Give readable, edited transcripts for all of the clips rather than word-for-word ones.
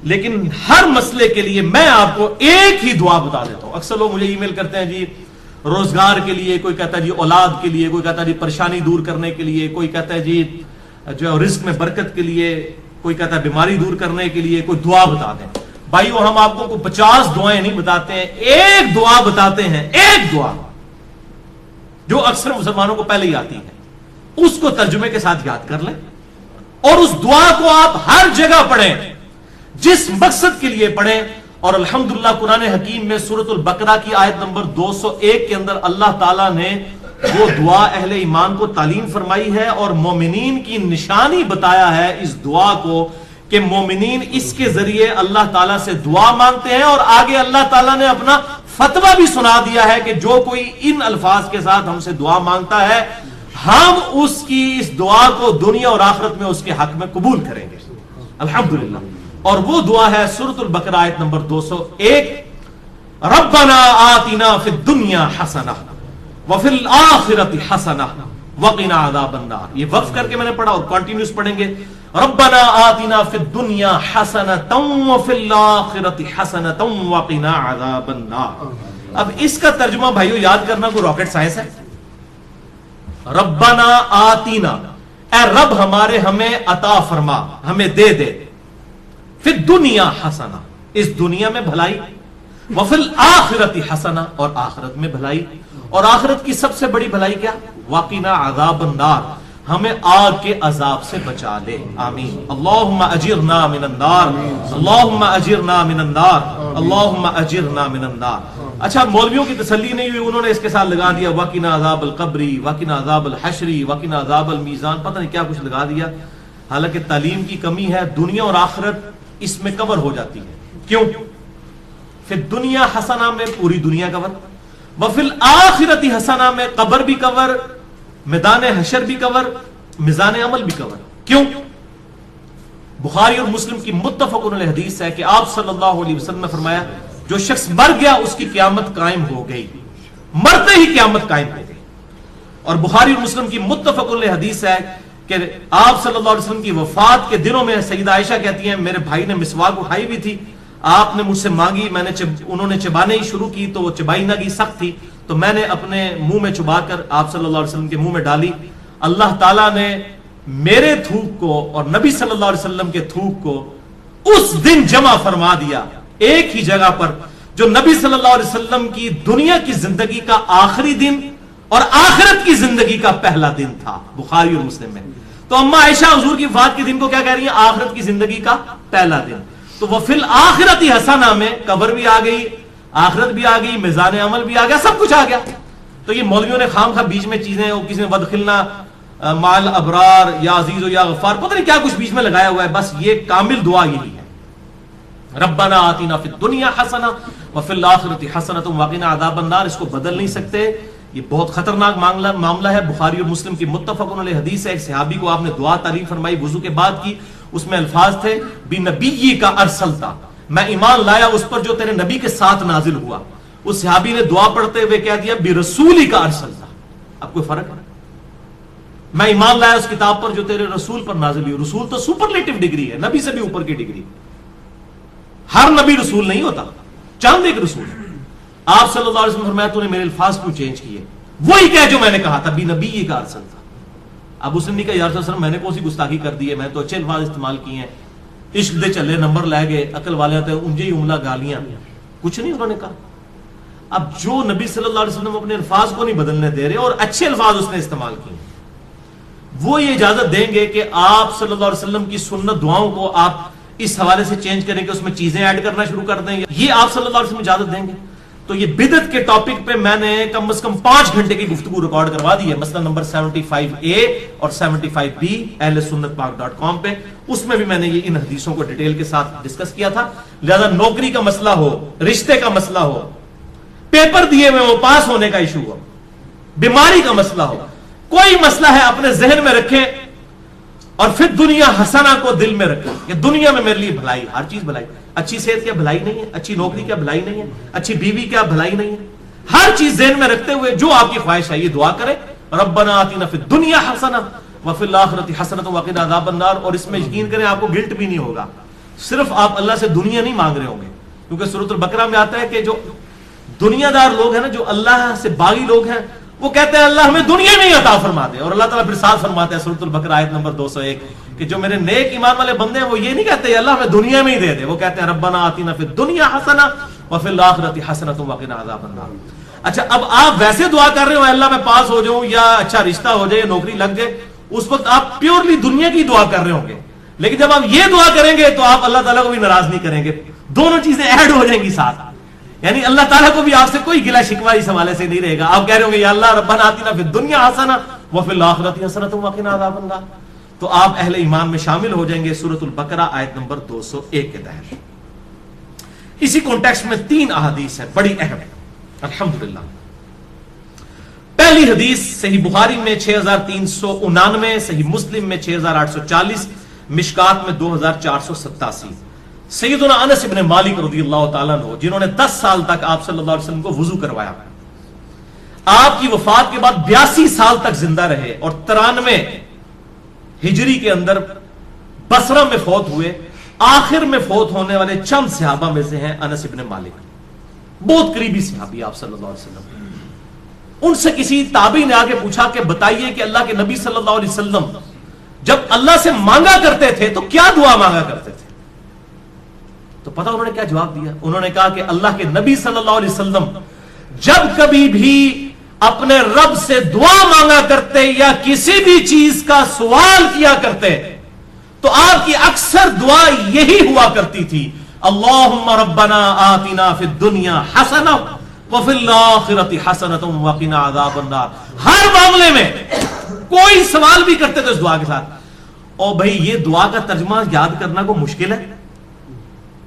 لیکن ہر مسئلے کے لیے میں آپ کو ایک ہی دعا بتا دیتا ہوں. اکثر لوگ مجھے ای میل کرتے ہیں جی روزگار کے لیے، کوئی کہتا ہے جی اولاد کے لیے، کوئی کہتا ہے جی پریشانی دور کرنے کے لیے، کوئی کہتا ہے جی جو رزق میں برکت کے لیے، کوئی کہتا ہے بیماری دور کرنے کے لیے کوئی دعا بتا دیں. بھائیو ہم آپ کو 50 دعائیں نہیں بتاتے ہیں، ایک دعا بتاتے ہیں، ایک دعا جو اکثر مسلمانوں کو پہلے ہی آتی ہے. اس کو ترجمے کے ساتھ یاد کر لیں اور اس دعا کو آپ ہر جگہ پڑھیں، جس مقصد کے لیے پڑھیں. اور الحمدللہ قرآن حکیم میں سورۃ البقرہ کی آیت نمبر 201 کے اندر اللہ تعالیٰ نے وہ دعا اہل ایمان کو تعلیم فرمائی ہے اور مومنین کی نشانی بتایا ہے اس دعا کو کہ مومنین اس کے ذریعے اللہ تعالیٰ سے دعا مانگتے ہیں. اور آگے اللہ تعالیٰ نے اپنا فتویٰ بھی سنا دیا ہے کہ جو کوئی ان الفاظ کے ساتھ ہم سے دعا مانگتا ہے ہم اس کی اس دعا کو دنیا اور آخرت میں اس کے حق میں قبول کریں گے. الحمدللہ. اور وہ دعا ہے سورۃ البقرہ آیت نمبر 201 ربنا آتنا فی الدنیا حسنہ وفی الآخرۃ حسنہ وقنا عذاب النار. یہ وقف کر کے میں نے پڑھا اور کنٹینیوس پڑھیں گے. ربنا آتنا فی الدنیا حسنۃ وفی الآخرۃ حسنۃ وقنا عذاب النار. اب اس کا ترجمہ بھائیو یاد کرنا کوئی راکٹ سائنس ہے. ربنا آتینا، اے رب ہمارے ہمیں عطا فرما، ہمیں دے دے. فی الدنیا حسنہ، اس دنیا میں بھلائی. وفی الآخرۃ حسنہ، اور آخرت میں بھلائی. اور آخرت کی سب سے بڑی بھلائی کیا؟ وقنا عذاب النار، ہمیں آگ کے عذاب سے بچا لے. آمین. اللہم اجرنا من النار، اللہم اجرنا من النار، اللہم اجرنا من النار. اچھا مولویوں کی تسلی نہیں ہوئی، انہوں نے اس کے ساتھ لگا دیا وقنا عذاب القبری، وقنا عذاب الحشری، وقنا عذاب المیزان، پتہ نہیں کیا کچھ لگا دیا. حالانکہ تعلیم کی کمی ہے. دنیا اور آخرت اس میں کور ہو جاتی ہے. کیوں؟ پھر دنیا حسنہ میں پوری دنیا کور، وفی الآخرۃ حسنہ میں قبر بھی کور، میدان حشر بھی کور، میزان عمل بھی کور. کیوں؟ بخاری اور مسلم کی متفق علیہ حدیث ہے کہ آپ صلی اللہ علیہ وسلم نے فرمایا جو شخص مر گیا اس کی قیامت قائم ہو گئی، مرتے ہی قیامت قائم ہو گئی. اور بخاری اور مسلم کی متفق علیہ حدیث ہے کہ آپ صلی اللہ علیہ وسلم کی وفات کے دنوں میں سیدہ عائشہ کہتی ہیں میرے بھائی نے مسواک اٹھائی بھی تھی، آپ نے مجھ سے مانگی، میں نے انہوں نے چبانے ہی شروع کی تو وہ چبائی نہ گئی، سخت تھی، تو میں نے اپنے منہ میں چبا کر آپ صلی اللہ علیہ وسلم کے منہ میں ڈالی. اللہ تعالیٰ نے میرے تھوک کو اور نبی صلی اللہ علیہ وسلم کے تھوک کو اس دن جمع فرما دیا ایک ہی جگہ پر جو نبی صلی اللہ علیہ وسلم کی دنیا کی زندگی کا آخری دن اور آخرت کی زندگی کا پہلا دن تھا. بخاری اور مسلم میں. تو اما عائشہ حضور کی وفات کے دن کو کیا کہہ رہی ہیں؟ آخرت کی زندگی کا پہلا دن. تو وہ فی الآخرۃ حسنہ میں قبر بھی آ گئی، آخرت بھی آ گئی، میزان عمل بھی آ گیا، سب کچھ آ گیا. تو یہ مولویوں نے خام خواہ بیچ میں چیزیں، کسی نے ودخلنا مال ابرار یا عزیز و یا غفار، پتہ نہیں کیا کچھ بیچ میں لگایا ہوا ہے. بس یہ کامل دعا یہی ہے. ربنا آتنا فی الدنیا حسنہ وفی الآخرۃ حسنۃ وقنا عذاب النار. اس کو بدل نہیں سکتے، یہ بہت خطرناک معاملہ ہے. بخاری اور مسلم کی متفق علیہ حدیث ہے. ایک صحابی کو آپ نے دعا تعلیم فرمائی وضو کے بعد کی، اس میں الفاظ تھے بنبی کا ارسلتا، میں ایمان لایا اس پر جو تیرے نبی کے ساتھ نازل ہوا. اس صحابی نے دعا پڑھتے ہوئے کہہ دیا برسولی کا ارسلتا. اب کوئی فرق ہے؟ میں ایمان لایا اس کتاب پر جو تیرے رسول پر نازل ہوئی. رسول تو سپرلیٹو ڈگری ہے، نبی سے بھی اوپر کی ڈگری. ہر نبی رسول نہیں ہوتا، چاند ایک رسول ہے. آپ صلی اللہ علیہ وسلم فرمایا تو نے میرے الفاظ کیوں چینج کیے؟ وہی کہہ جو میں نے کہا تھا بنبی کا ارسلتا. اب اس نے کہا یا رسول اللہ میں نے کون سی گستاخی کر دی ہے، میں تو اچھے الفاظ استعمال کیے ہیں، عشق دے چلے نمبر لے گئے، عقل والے آتے انجے ہی عملہ گالیاں، کچھ نہیں انہوں نے کہا. اب جو نبی صلی اللہ علیہ وسلم اپنے الفاظ کو نہیں بدلنے دے رہے اور اچھے الفاظ اس نے استعمال کیے، وہ یہ اجازت دیں گے کہ آپ صلی اللہ علیہ وسلم کی سنت دعاؤں کو آپ اس حوالے سے چینج کریں کہ اس میں چیزیں ایڈ کرنا شروع کر دیں گے، یہ آپ صلی اللہ علیہ وسلم اجازت دیں گے؟ تو یہ بدعت کے ٹاپک پہ میں نے کم از کم 5 گھنٹے کی گفتگو ریکارڈ کروا دی ہے، مثلا نمبر 75A اور 75B اہل سنت پاک.com پہ. اس میں بھی میں نے یہ ان حدیثوں کو ڈیٹیل کے ساتھ ڈسکس کیا تھا. لہذا نوکری کا مسئلہ ہو، رشتے کا مسئلہ ہو، پیپر دیے ہوئے وہ پاس ہونے کا ایشو ہو، بیماری کا مسئلہ ہو، کوئی مسئلہ ہے اپنے ذہن میں رکھیں اور پھر دنیا حسنہ کو دل میں رکھیں کہ دنیا میں میرے لیے بھلائی، ہر چیز بھلائی. اچھی صحت کیا بھلائی نہیں ہے؟ اچھی نوکری کیا بھلائی نہیں ہے؟ اچھی بیوی کیا بھلائی نہیں ہے؟ ہر چیز ذہن میں رکھتے ہوئے جو آپ کی خواہش ہے یہ دعا کریں ربنا آتنا فی الدنیا حسنہ وفی الآخرۃ حسنۃ وقنا عذاب النار. اور اس میں یقین کریں آپ کو گلٹ بھی نہیں ہوگا صرف آپ اللہ سے دنیا نہیں مانگ رہے ہوں گے، کیونکہ سورۃ البقرہ میں آتا ہے کہ جو دنیا دار لوگ ہیں نا، جو اللہ سے باغی لوگ ہیں، وہ کہتے ہیں اللہ ہمیں دنیا میں ہی عطا فرما دے. اور اللہ تعالیٰ پھر صاف فرماتا ہے سورۃ البقرہ آیت نمبر 201 کہ جو میرے نیک ایمان والے بندے ہیں وہ یہ نہیں کہتے اللہ ہمیں دنیا میں ہی دے دے، وہ کہتے ہیں ربنا آتنا فی الدنیا حسنہ وفی الآخرۃ حسنۃ وقنا عذاب النار. اچھا اب آپ ویسے دعا کر رہے ہو اللہ میں پاس ہو جاؤں یا اچھا رشتہ ہو جائے یا نوکری لگ جائے، اس وقت آپ پیورلی دنیا کی دعا کر رہے ہوں گے. لیکن جب آپ یہ دعا کریں گے تو آپ اللہ تعالیٰ کو بھی ناراض نہیں کریں گے، دونوں چیزیں ایڈ ہو جائیں گی ساتھ. یعنی اللہ تعالیٰ کو بھی آپ سے کوئی گلہ شکوہ اس حوالے سے نہیں رہے گا. آپ کہہ رہے ہوں گے یا اللہ ربنا آتنا فی الدنیا حسنہ وفی الآخرۃ حسنۃ وقنا عذاب النار، تو آپ اہل ایمان میں شامل ہو جائیں گے سورۃ البقرہ آیت نمبر 201 کے تحت. اسی کانٹیکسٹ میں 3 احادیث ہیں بڑی اہم الحمدللہ. پہلی حدیث صحیح بخاری میں 6399، صحیح مسلم میں 6840، مشکات میں 2487. سیدنا انس ابن مالک رضی اللہ تعالیٰ عنہ جنہوں نے 10 سال تک آپ صلی اللہ علیہ وسلم کو وضو کروایا، آپ کی وفات کے بعد 82 سال تک زندہ رہے اور 93 ہجری کے اندر بصرہ میں فوت ہوئے. آخر میں فوت ہونے والے چند صحابہ میں سے ہیں انس ابن مالک، بہت قریبی صحابی آپ صلی اللہ علیہ وسلم. ان سے کسی تابعی نے آگے پوچھا کہ بتائیے کہ اللہ کے نبی صلی اللہ علیہ وسلم جب اللہ سے مانگا کرتے تھے تو کیا دعا مانگا کرتے تھے؟ تو پتہ انہوں نے کیا جواب دیا؟ انہوں نے کہا کہ اللہ کے نبی صلی اللہ علیہ وسلم جب کبھی بھی اپنے رب سے دعا مانگا کرتے یا کسی بھی چیز کا سوال کیا کرتے تو آپ کی اکثر دعا یہی ہوا کرتی تھی، اللہم ربنا آتنا فی الدنیا حسنہ وفی الآخرۃ حسنۃ وقنا عذاب النار. ہر معاملے میں کوئی سوال بھی کرتے تو اس دعا کے ساتھ. اور بھائی یہ دعا کا ترجمہ یاد کرنا کو مشکل ہے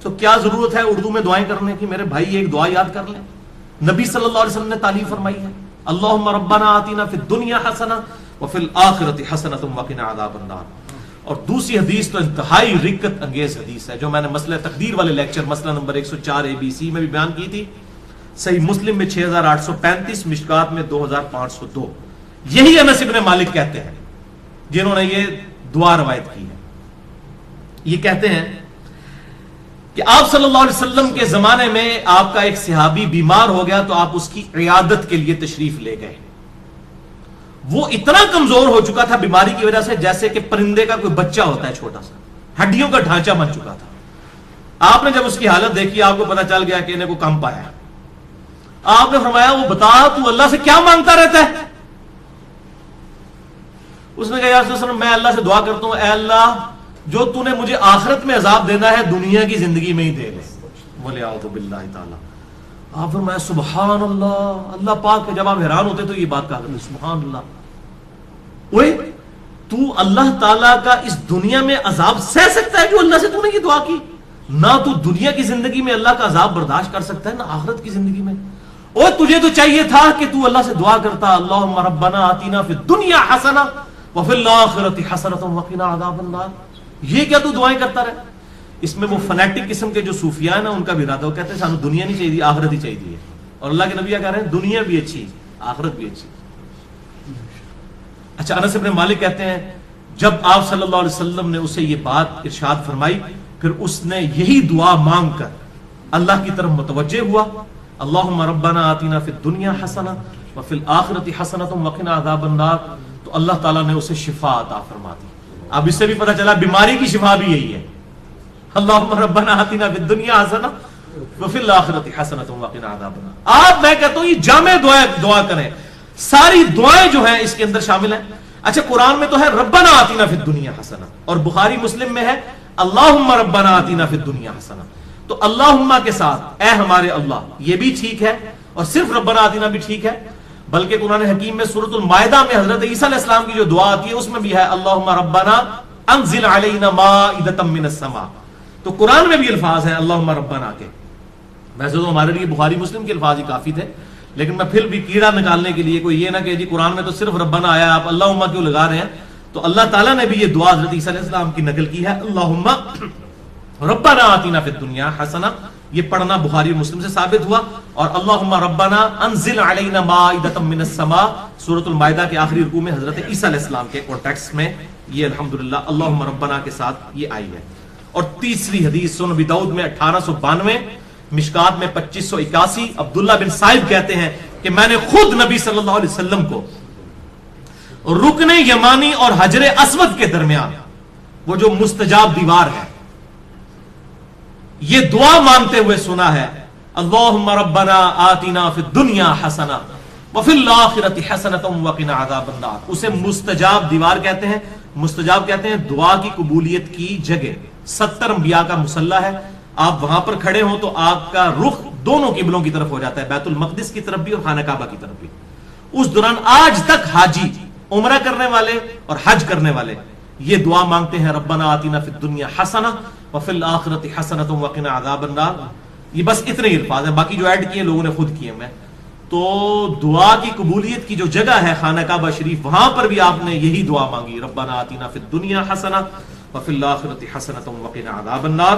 تو کیا ضرورت ہے اردو میں دعائیں کرنے کی؟ میرے بھائی ایک دعا یاد کر لیں، نبی صلی اللہ علیہ وسلم نے تعلیم فرمائی ہے، اللہم ربنا آتنا فی الدنیا حسنہ وفی الآخرۃ حسنۃ وقنا عذاب النار. اور دوسری حدیث تو انتہائی رکت انگیز حدیث ہے جو میں نے مسئلہ تقدیر والے لیکچر مسئلہ نمبر 104 ABC میں بھی بیان کی تھی. صحیح مسلم میں 6835، مشکات میں 2502. یہی انس ابن مالک کہتے ہیں جنہوں نے یہ دعا روایت کی ہے. یہ کہتے ہیں کہ آپ صلی اللہ علیہ وسلم کے زمانے میں آپ کا ایک صحابی بیمار ہو گیا تو آپ اس کی عیادت کے لیے تشریف لے گئے. وہ اتنا کمزور ہو چکا تھا بیماری کی وجہ سے جیسے کہ پرندے کا کوئی بچہ ہوتا ہے چھوٹا سا، ہڈیوں کا ڈھانچہ بن چکا تھا. آپ نے جب اس کی حالت دیکھی آپ کو پتا چل گیا کہ انہیں کو کم پایا. آپ نے فرمایا وہ بتا تو اللہ سے کیا مانگتا رہتا ہے؟ اس نے کہا یا رسول اللہ میں اللہ سے دعا کرتا ہوں اے اللہ جو تو نے مجھے آخرت میں عذاب دینا ہے دنیا کی زندگی میں ہی دے لے. بولے اعوذ باللہ تعالی. آپ فرمایا سبحان اللہ. اللہ پاک جب آپ حیران ہوتے تو یہ بات کہا کرتے سبحان اللہ. اوے تو اللہ تعالیٰ کا اس دنیا میں عذاب سہ سکتا ہے جو اللہ سے تو نے یہ دعا کی؟ نہ تو دنیا کی زندگی میں اللہ کا عذاب برداشت کر سکتا ہے نہ آخرت کی زندگی میں. اور تجھے تو چاہیے تھا کہ تو اللہ سے دعا کرتا اللہم ربنا آتنا فی الدنیا حسنہ وفی الآخرۃ حسنۃ وقنا عذاب النار. یہ کیا تو دعائیں کرتا رہے؟ اس میں وہ فنیٹک قسم کے جو صوفیاء ہیں نا ان کا بھی ارادہ، وہ کہتے ہیں سانو دنیا نہیں چاہیے آخرت ہی چاہیے. اور اللہ کے نبی کہہ رہے ہیں دنیا بھی اچھی آخرت بھی اچھی. اچھا انس ابن مالک کہتے ہیں جب آپ صلی اللہ علیہ وسلم نے اسے یہ بات ارشاد فرمائی پھر اس نے یہی دعا مانگ کر اللہ کی طرف متوجہ ہوا، اللہم ربنا آتنا فی الدنیا حسنہ وفی الآخرۃ حسنۃ وقنا عذاب النار. تو اللہ تعالیٰ نے اسے شفا عطا فرما دی. اب اس سے بھی پتہ چلا بیماری کی شفا بھی یہی ہے، اللہم ربنا آتنا فی الدنیا حسنہ وفی الآخرۃ حسنۃ وقنا عذاب النار. آپ میں کہتا ہوں یہ جامع دعا کریں، ساری دعائیں جو ہیں اس کے اندر شامل ہیں. اچھا قرآن میں تو ہے ربنا آتنا فی الدنیا حسنہ اور بخاری مسلم میں ہے اللہم ربنا آتنا فی الدنیا حسنہ. تو اللہم کے ساتھ اے ہمارے اللہ یہ بھی ٹھیک ہے اور صرف ربنا آتنا بھی ٹھیک ہے، بلکہ قرآن حکیم میں سورۃ المائدہ میں حضرت عیسیٰ علیہ السلام کی جو دعا آتی ہے اس میں بھی ہے اللہم ربنا انزل علینا مائدۃ من السماء. تو قرآن میں بھی الفاظ ہیں اللہم ربنا کے. ویسے تو ہمارے لیے بخاری مسلم کے الفاظ ہی کافی تھے لیکن میں پھر بھی کیڑا نکالنے کے لیے کوئی یہ نہ کہ جی قرآن میں تو صرف ربنا آیا آپ اللہم کیوں لگا رہے ہیں. تو اللہ تعالیٰ نے بھی یہ دعا حضرت عیسیٰ علیہ السلام کی نقل کی ہے اللہم ربنا آتنا فی الدنیا حسنہ. یہ پڑھنا بخاری اور مسلم سے ثابت ہوا. اور اللہم ربنا انزل علینا مائدۃ من السماء سورۃ المائدہ کے آخری رکوع میں حضرت عیسیٰ علیہ السلام کے کانٹیکسٹ میں یہ الحمدللہ اللہم ربنا کے ساتھ یہ آئی ہے. اور تیسری حدیث سنن ابی داؤد میں 1892، مشکات میں 2581، عبداللہ بن صائب کہتے ہیں کہ میں نے خود نبی صلی اللہ علیہ وسلم کو رکن یمانی اور حجر اسود کے درمیان وہ جو مستجاب دیوار ہے یہ دعا مانگتے ہوئے سنا ہے، اللہم ربنا آتنا فی الدنیا حسنہ وفی الآخرۃ حسنۃ وقنا عذاب النار۔ اسے مستجاب دیوار کہتے ہیں۔ مستجاب کہتے ہیں دعا کی قبولیت کی جگہ۔ 70 انبیاء کا مصلی ہے، آپ وہاں پر کھڑے ہوں تو آپ کا رخ دونوں قبلوں کی طرف ہو جاتا ہے، بیت المقدس کی طرف بھی اور خانہ کعبہ کی طرف بھی۔ اس دوران آج تک حاجی، عمرہ کرنے والے اور حج کرنے والے یہ دعا مانگتے ہیں، ربنا آتنا فی الدنیا حسنہ وفی الآخرۃ حسنۃ وقنا عذاب النار۔ یہ بس اتنے ہی الفاظ ہیں، باقی جو ایڈ کیے لوگوں نے خود کیے میں۔ تو دعا کی قبولیت کی جو جگہ ہے خانہ کعبہ شریف، وہاں پر بھی آپ نے یہی دعا مانگی، ربنا آتنا فی الدنیا حسنہ وفی الآخرۃ حسنۃ وقنا عذاب النار۔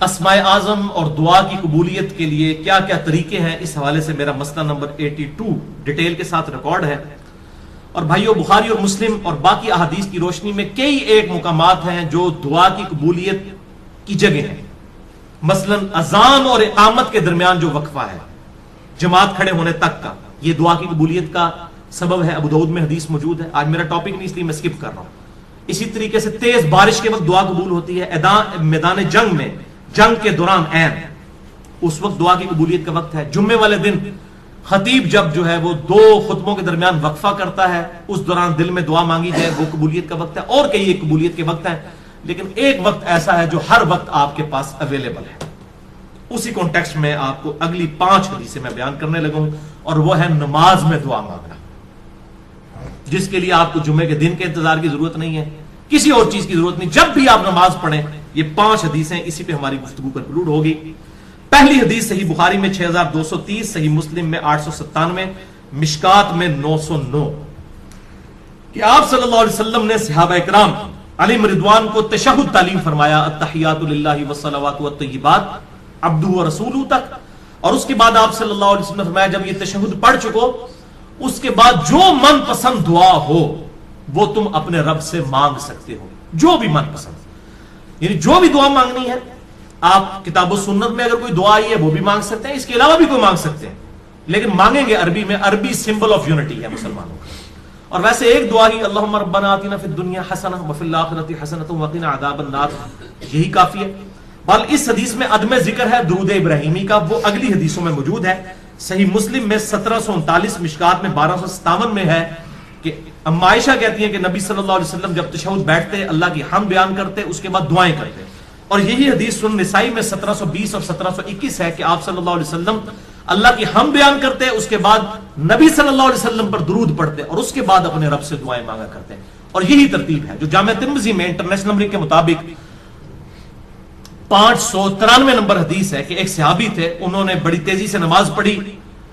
اسماء اعظم اور دعا کی قبولیت کے لیے کیا کیا طریقے ہیں، اس حوالے سے میرا مسئلہ نمبر 82 ڈیٹیل کے ساتھ ریکارڈ ہے۔ اور بھائیو، بخاری اور مسلم اور باقی احادیث کی روشنی میں کئی ایک مقامات ہیں جو دعا کی قبولیت کی جگہ ہیں۔ مثلا اذان اور اقامت کے درمیان جو وقفہ ہے جماعت کھڑے ہونے تک کا، یہ دعا کی قبولیت کا سبب ہے۔ ابو داؤد میں حدیث موجود ہے، آج میرا ٹاپک نہیں اس لیے میں سکپ کر رہا ہوں۔ اسی طریقے سے تیز بارش کے وقت دعا قبول ہوتی ہے، میدان جنگ میں، جنگ کے دوران عین، اس وقت دعا کی قبولیت کا وقت ہے۔ جمعے والے دن خطیب جب جو ہے وہ 2 خطبوں کے درمیان وقفہ کرتا ہے، اس دوران دل میں دعا مانگی جائے، وہ قبولیت کا وقت ہے۔ اور کئی ایک قبولیت کے وقت ہیں، لیکن ایک وقت ایسا ہے جو ہر وقت آپ کے پاس اویلیبل ہے۔ اسی کانٹیکسٹ میں آپ کو اگلی 5 حدیثیں میں بیان کرنے لگا ہوں، اور وہ ہے نماز میں دعا مانگنا، جس کے لیے آپ کو جمعے کے دن کے انتظار کی ضرورت نہیں ہے، کسی اور چیز کی ضرورت نہیں، جب بھی آپ نماز پڑھیں۔ یہ 5 حدیثیں اسی پہ ہماری گفتگو کنکلوڈ ہوگی۔ پہلی حدیث صحیح بخاری میں 6230، صحیح مسلم میں 897، مشکات میں 909، کہ آپ صلی اللہ علیہ وسلم نے صحابہ اکرام علیہم رضوان کو تشہد تعلیم فرمایا، التحیات للہ والصلوات والطیبات عبدہ ورسولہ تک، اور اس کے بعد آپ صلی اللہ علیہ وسلم نے فرمایا جب یہ تشہد پڑھ چکو، اس کے بعد جو من پسند دعا ہو وہ تم اپنے رب سے مانگ سکتے ہو، جو بھی من پسند، یعنی جو بھی دعا مانگنی ہے آپ کتاب و سنت میں اگر کوئی دعا آئی ہے وہ بھی مانگ سکتے ہیں، اس کے علاوہ بھی کوئی مانگ سکتے ہیں، لیکن مانگیں گے عربی میں۔ عربی سمبل آف یونٹی ہے مسلمانوں کا۔ اور ویسے ایک دعا ہی اللہم ربنا آتنا فی الدنیا حسنہ وفی الآخرۃ حسنۃ وقنا عذاب النار، یہی کافی ہے۔ بل اس حدیث میں عدم ذکر ہے درود ابراہیمی کا، وہ اگلی حدیثوں میں موجود ہے۔ صحیح مسلم میں 1739، مشکات میں 1257 میں ہے کہ اما عائشہ کہتی ہیں کہ نبی صلی اللہ علیہ وسلم جب تشہد بیٹھتے اللہ کی حمد بیان کرتے، اس کے بعد دعائیں کرتے۔ اور یہی حدیث سنن نسائی میں 1720 اور 1721 ہے کہ آپ صلی اللہ علیہ وسلم اللہ کی حمد بیان کرتے، اس کے بعد نبی صلی اللہ علیہ وسلم پر درود پڑھتے، اور اس کے بعد اپنے رب سے دعائیں مانگا کرتے۔ اور یہی ترتیب ہے جو جامع ترمذی میں انٹرنیشنل نمبر کے مطابق 593 نمبر حدیث ہے کہ ایک صحابی تھے، انہوں نے بڑی تیزی سے نماز پڑھی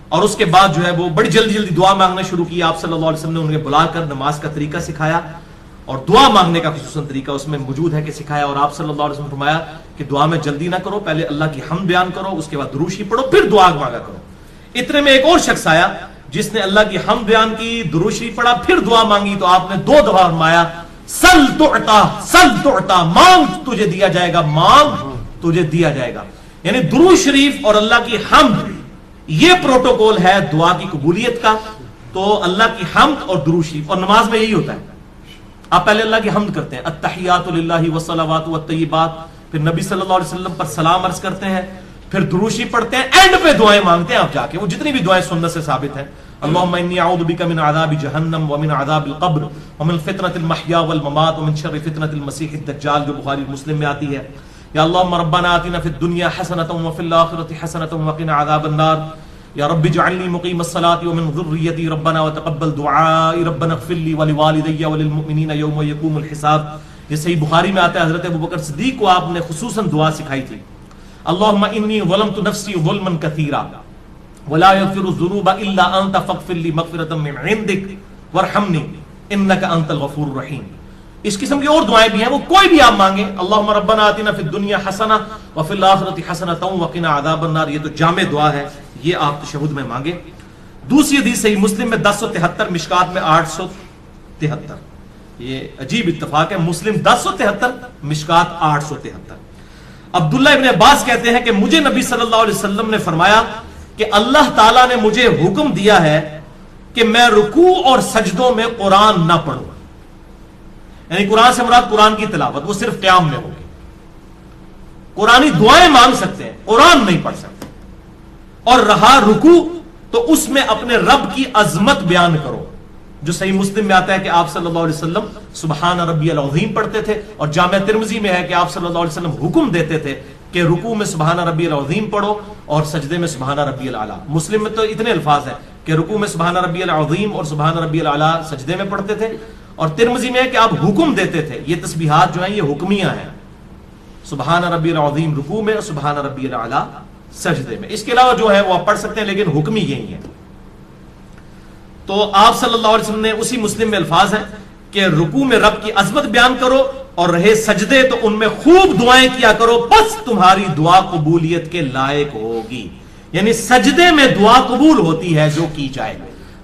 اور اس کے بعد جو ہے وہ بڑی جلدی جلدی دعا مانگنا شروع کی۔ آپ صلی اللہ علیہ وسلم نے انہیں بلا کر نماز کا طریقہ سکھایا، اور دعا مانگنے کا خصوصاً طریقہ اس میں موجود ہے کہ سکھایا، اور آپ صلی اللہ علیہ وسلم نے فرمایا کہ دعا میں جلدی نہ کرو، پہلے اللہ کی حمد بیان کرو، اس کے بعد درود شریف پڑھو، پھر دعا مانگا کرو۔ اتنے میں ایک اور شخص آیا جس نے اللہ کی حمد بیان کی، درود شریف پڑھا، پھر دعا مانگی، تو آپ نے 2 دفعہ فرمایا سل تعطا، سل تعطا، مانگ تجھے دیا جائے گا، مانگ تجھے دیا جائے گا۔ یعنی درود شریف اور اللہ کی حمد یہ پروٹوکول ہے دعا کی قبولیت کا۔ تو اللہ کی حمد اور درود شریف، اور نماز میں یہی ہوتا ہے، آپ پہلے اللہ کی حمد کرتے ہیں، التحیات للہ والصلوات والطیبات، پھر نبی صلی اللہ علیہ وسلم پر سلام عرض کرتے ہیں، پھر درود شریف پڑھتے ہیں، اینڈ پہ دعائیں مانگتے ہیں آپ جا کے، وہ جتنی بھی دعائیں سنت سے ثابت ہیں۔ اللہم انی اعوذ بک من عذاب جہنم ومن عذاب القبر ومن فتنة المحیا والممات ومن شر فتنة المسیح الدجال، جو بخاری مسلم میں آتی ہے۔ یا اللہم ربنا آتنا فی الدنیا حسنۃ وفی الآخرۃ حسنۃ وقنا عذاب النار، یا رب اجعلنی مقیم الصلاۃ ومن ذریتی ربنا وتقبل دعائی ربنا اغفر لی ولوالدی وللمؤمنین یوم یقوم الحساب۔ یہ صحیح بخاری میں آتا ہے، حضرت ابوبکر صدیق کو آپ نے خصوصاً دعا سکھائی تھی، اللہم انی ظلمت نفسی ظلما کثیرا ولا یغفر الذنوب الا انت فاغفر لی مغفرۃ من عندک وارحمنی انک انت الغفور الرحیم۔ اس قسم کی اور دعائیں بھی ہیں، وہ کوئی بھی آپ مانگیں، اللہم ربنا آتنا فی الدنیا حسنہ وفی الآخرۃ حسنۃ وقنا عذاب النار، یہ تو جامع دعا ہے، یہ آپ تشہد میں مانگیں۔ دوسری حدیث صحیح مسلم میں 1073، مشکات میں 873، یہ عجیب اتفاق ہے. مسلم 1073, مشکات 873. عبداللہ ابن عباس کہتے ہیں کہ مجھے نبی صلی اللہ علیہ وسلم نے فرمایا کہ اللہ تعالیٰ نے مجھے حکم دیا ہے کہ میں رکوع اور سجدوں میں قرآن نہ پڑھوں. یعنی قرآن سے مراد قرآن کی تلاوت, وہ صرف قیام میں ہوگی. قرآنی دعائیں مانگ سکتے ہیں, قرآن نہیں پڑھ سکتے. اور رہا رکوع تو اس میں اپنے رب کی عظمت بیان کرو, جو صحیح مسلم میں آتا ہے کہ آپ صلی اللہ علیہ وسلم سبحان ربی العظیم پڑھتے تھے, اور جامع ترمذی میں ہے کہ آپ صلی اللہ علیہ وسلم حکم دیتے تھے کہ رکوع میں سبحان ربی العظیم پڑھو اور سجدے میں سبحان ربی الاعلی. مسلم میں تو اتنے الفاظ ہیں کہ رکوع میں سبحان ربی العظیم اور سبحان ربی الاعلی سجدے میں پڑھتے تھے, اور ترمذی میں ہے کہ آپ حکم دیتے تھے. یہ تسبیحات جو ہیں یہ حکمیہ ہیں, سبحان ربی العظیم رکوع میں, سبحان ربی الاعلی سجدے میں. اس کے علاوہ جو ہے وہ آپ پڑھ سکتے ہیں, لیکن حکمی یہی ہے. تو آپ صلی اللہ علیہ وسلم نے اسی مسلم میں الفاظ ہیں کہ رکوع میں رب کی عظمت بیان کرو, اور رہے سجدے تو ان میں خوب دعائیں کیا کرو, بس تمہاری دعا قبولیت کے لائق ہوگی. یعنی سجدے میں دعا قبول ہوتی ہے جو کی جائے.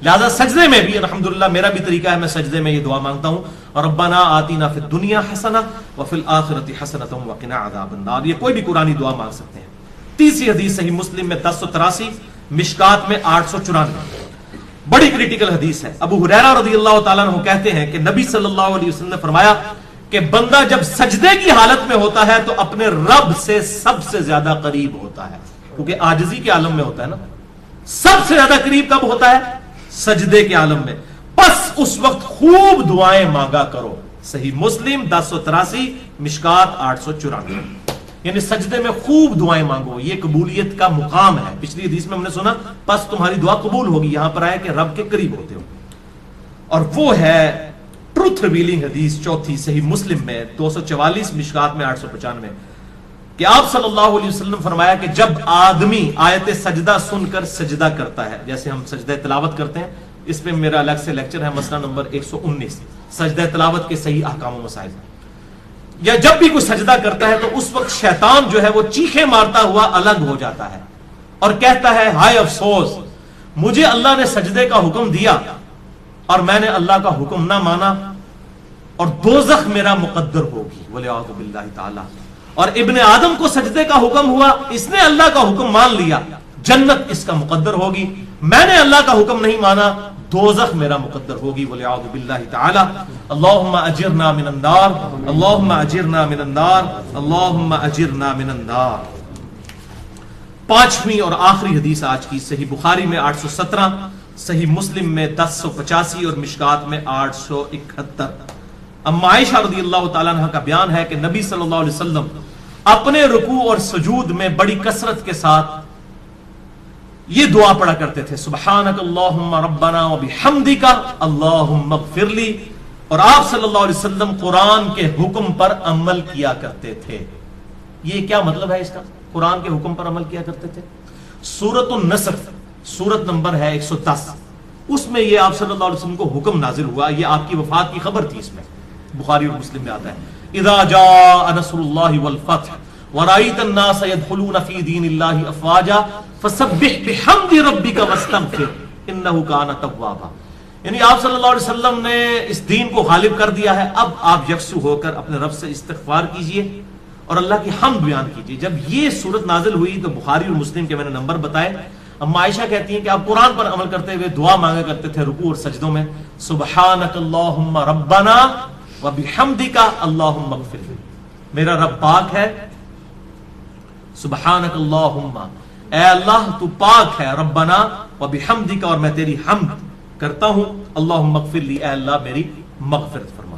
لہذا سجدے میں بھی الحمدللہ میرا بھی طریقہ ہے, میں سجدے میں یہ دعا مانگتا ہوں, ربنا آتینا فی الدنیا حسنہ وفی الآخرۃ حسنۃ وقنا عذاب النار. یہ کوئی بھی قرآنی دعا مانگ سکتے ہیں. تیسری حدیث صحیح مسلم میں 1083, مشکات میں 894, بڑی کریٹیکل حدیث ہے. ابو ہریرہ رضی اللہ تعالیٰ عنہ کہتے ہیں کہ نبی صلی اللہ علیہ وسلم نے فرمایا کہ بندہ جب سجدے کی حالت میں ہوتا ہے تو اپنے رب سے سب سے زیادہ قریب ہوتا ہے, کیونکہ عاجزی کے عالم میں ہوتا ہے نا. سب سے زیادہ قریب کب ہوتا ہے؟ سجدے کے عالم میں. بس اس وقت خوب دعائیں مانگا کرو. صحیح مسلم 1083, مشکات 894. یعنی سجدے میں خوب دعائیں مانگو, یہ قبولیت کا مقام ہے. پچھلی حدیث میں ہم نے سنا پس تمہاری دعا قبول ہوگی, یہاں پر آیا کہ رب کے قریب ہوتے ہو. اور وہ ہے ٹروتھ ریویلنگ حدیث چوتھی صحیح مسلم میں 244, مشکات میں 895, کہ آپ صلی اللہ علیہ وسلم فرمایا کہ جب آدمی آیت سجدہ سن کر سجدہ کرتا ہے, جیسے ہم سجدہ تلاوت کرتے ہیں, اس پہ میرا الگ سے لیکچر ہے, مسئلہ نمبر 119, سجدہ تلاوت کے صحیح احکام و مسائل. یا جب بھی کوئی سجدہ کرتا ہے تو اس وقت شیطان جو ہے وہ چیخیں مارتا ہوا الگ ہو جاتا ہے اور کہتا ہے ہائے افسوس, مجھے اللہ نے سجدے کا حکم دیا اور میں نے اللہ کا حکم نہ مانا, اور دوزخ میرا مقدر ہوگی ولیعوذ باللہ تعالی. اور ابن آدم کو سجدے کا حکم ہوا, اس نے اللہ کا حکم مان لیا, جنت اس کا مقدر ہوگی. میں نے اللہ کا حکم نہیں مانا, دوزخ میرا مقدر ہوگی ولیعوذ باللہ تعالی. اللہم اجرنا من النار, اللہم اجرنا من النار, اللہم اجرنا من النار. پانچویں اور آخری حدیث آج کی, صحیح بخاری میں 817, صحیح مسلم میں 1085 اور مشکات میں 871. اما عائشہ رضی اللہ تعالیٰ عنہ کا بیان ہے کہ نبی صلی اللہ علیہ وسلم اپنے رکوع اور سجود میں بڑی کثرت کے ساتھ یہ دعا پڑھا کرتے تھے, سبحانک اللہم ربنا وبحمدک اللہم اغفر لی. اور آپ صلی اللہ علیہ وسلم قرآن کے حکم پر عمل کیا کرتے تھے. یہ کیا مطلب ہے اس کا؟ قرآن کے حکم پر عمل کیا کرتے تھے. سورۃ النصر سورت نمبر ہے 110, اس میں یہ آپ صلی اللہ علیہ وسلم کو حکم نازل ہوا. یہ آپ کی وفات کی خبر تھی, اس میں بخاری اور مسلم میں آتا ہے, اذا جاء نصر اللہ والفتح ورأيت الناس يدخلون في دين الله افواجا فسبح بحمد ربك واستغفر انه كان توابا. یعنی آپ صلی اللہ علیہ وسلم نے اس دین کو غالب کر دیا ہے, اب آپ یکسو ہو کر اپنے رب سے استغفار کیجئے اور اللہ کی حمد بیان کیجئے. جب یہ صورت نازل ہوئی تو بخاری اور مسلم کے میں نے نمبر بتائے. اما عائشہ کہتی ہیں کہ آپ قرآن پر عمل کرتے ہوئے دعا مانگا کرتے تھے رکوع اور سجدوں میں, سبحانک اللہم ربنا وبحمدک اللہم اغفر لی. میرا رب پاک ہے, سبحانک اللہم, اے اللہ تو پاک ہے, ربنا وبحمدک, اور میں تیری حمد کرتا ہوں, اللہم اغفر لی, اے اللہ میری مغفرت فرما.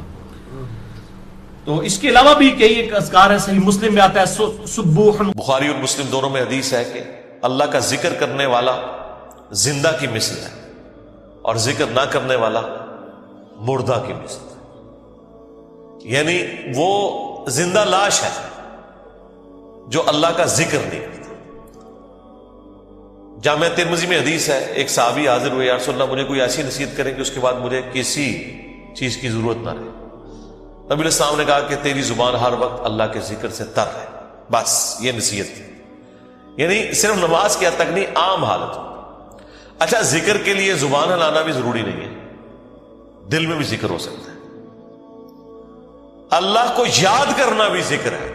تو اس کے علاوہ بھی کئی ایک اذکار ہیں, صحیح مسلم میں آتا ہے سبوح. بخاری اور مسلم دونوں میں حدیث ہے کہ اللہ کا ذکر کرنے والا زندہ کی مثل ہے اور ذکر نہ کرنے والا مردہ کی مثل ہے. یعنی وہ زندہ لاش ہے جو اللہ کا ذکر نہیں کرتا. جامع ترمذی میں حدیث ہے, ایک صحابی حاضر ہوئے, یا رسول اللہ مجھے کوئی ایسی نصیحت کریں کہ اس کے بعد مجھے کسی چیز کی ضرورت نہ رہے. نبی علیہ السلام نے کہا کہ تیری زبان ہر وقت اللہ کے ذکر سے تر ہے, بس یہ نصیحت تھی. یعنی صرف نماز کی حد تک نہیں, عام حالت. اچھا, ذکر کے لیے زبان ہلانا بھی ضروری نہیں ہے, دل میں بھی ذکر ہو سکتا ہے. اللہ کو یاد کرنا بھی ذکر ہے،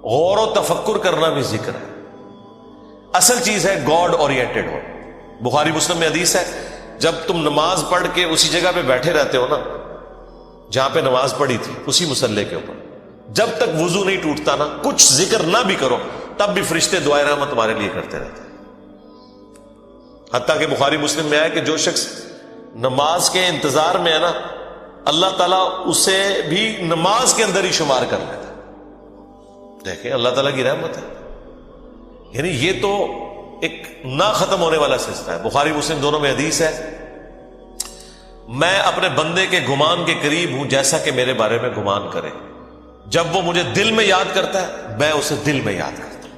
غور و تفکر کرنا بھی ذکر ہے۔ اصل چیز ہے گاڈ اورینٹڈ ہو۔ بخاری مسلم میں حدیث ہے، جب تم نماز پڑھ کے اسی جگہ پہ بیٹھے رہتے ہو نا جہاں پہ نماز پڑھی تھی، اسی مصلی کے اوپر، جب تک وضو نہیں ٹوٹتا نا، کچھ ذکر نہ بھی کرو، تب بھی فرشتے دعائے رحمت تمہارے لیے کرتے رہتے ہیں۔ حتیٰ کہ بخاری مسلم میں آیا کہ جو شخص نماز کے انتظار میں ہے نا، اللہ تعالیٰ اسے بھی نماز کے اندر ہی شمار کر لیتا ہے۔ دیکھیں اللہ تعالیٰ کی رحمت ہے، یعنی یہ تو ایک نہ ختم ہونے والا سلسلہ ہے۔ بخاری مسلم دونوں میں حدیث ہے، میں اپنے بندے کے گمان کے قریب ہوں جیسا کہ میرے بارے میں گمان کرے۔ جب وہ مجھے دل میں یاد کرتا ہے میں اسے دل میں یاد کرتا ہوں،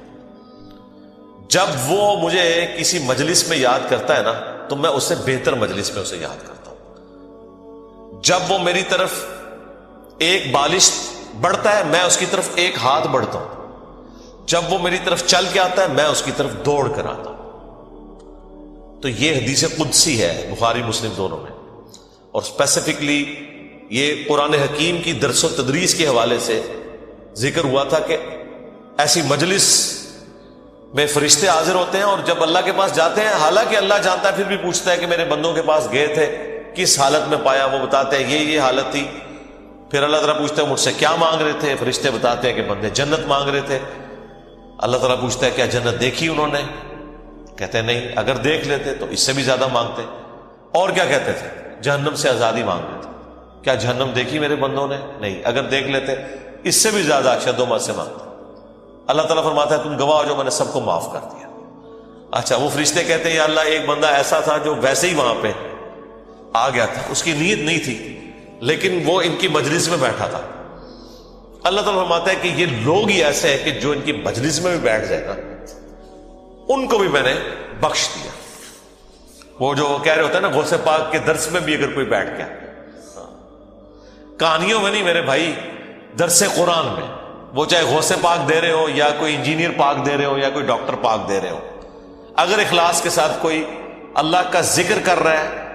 جب وہ مجھے کسی مجلس میں یاد کرتا ہے نا تو میں اسے بہتر مجلس میں اسے یاد کرتا ہوں، جب وہ میری طرف ایک بالش بڑھتا ہے میں اس کی طرف ایک ہاتھ بڑھتا ہوں، جب وہ میری طرف چل کے آتا ہے میں اس کی طرف دوڑ کر آتا ہوں۔ تو یہ حدیث قدسی ہے بخاری مسلم دونوں میں، اور اسپیسیفکلی یہ قرآن حکیم کی درس و تدریس کے حوالے سے ذکر ہوا تھا کہ ایسی مجلس میں فرشتے حاضر ہوتے ہیں اور جب اللہ کے پاس جاتے ہیں، حالانکہ اللہ جانتا ہے پھر بھی پوچھتا ہے کہ میرے بندوں کے پاس گئے تھے کس حالت میں پایا، وہ بتاتے ہیں یہ حالت تھی، پھر اللہ تعالیٰ پوچھتا ہے مجھ سے کیا مانگ رہے تھے، فرشتے بتاتے ہیں کہ بندے جنت مانگ رہے تھے، اللہ تعالیٰ پوچھتا ہے کیا جنت دیکھی انہوں نے، کہتے ہیں نہیں، اگر دیکھ لیتے تو اس سے بھی زیادہ مانگتے، اور کیا کہتے تھے جہنم سے آزادی مانگ رہے تھے، کیا جہنم دیکھی میرے بندوں نے، نہیں، اگر دیکھ لیتے اس سے بھی زیادہ اشد و مت سے مانگتے۔ اللہ تعالیٰ فرماتا ہے تم گواہ ہو جو میں نے سب کو معاف کر دیا۔ اچھا وہ فرشتے کہتے ہیں یا اللہ ایک بندہ ایسا تھا جو ویسے ہی وہاں پہ آ گیا تھا، اس کی نیت نہیں تھی لیکن وہ ان کی مجلس میں بیٹھا تھا۔ اللہ تعالیٰ فرماتا ہے کہ یہ لوگ ہی ایسے ہیں کہ جو ان کی مجلس میں بھی بیٹھ جائے گا ان کو بھی میں نے بخش دیا۔ وہ جو کہہ رہے ہوتے ہیں نا غوث پاک کے درس میں بھی اگر کوئی بیٹھ گیا، کہانیوں میں نہیں میرے بھائی، درس قرآن میں، وہ چاہے غوث پاک دے رہے ہو یا کوئی انجینئر پاک دے رہے ہو یا کوئی ڈاکٹر پاک دے رہے ہو، اگر اخلاص کے ساتھ کوئی اللہ کا ذکر کر رہا ہے،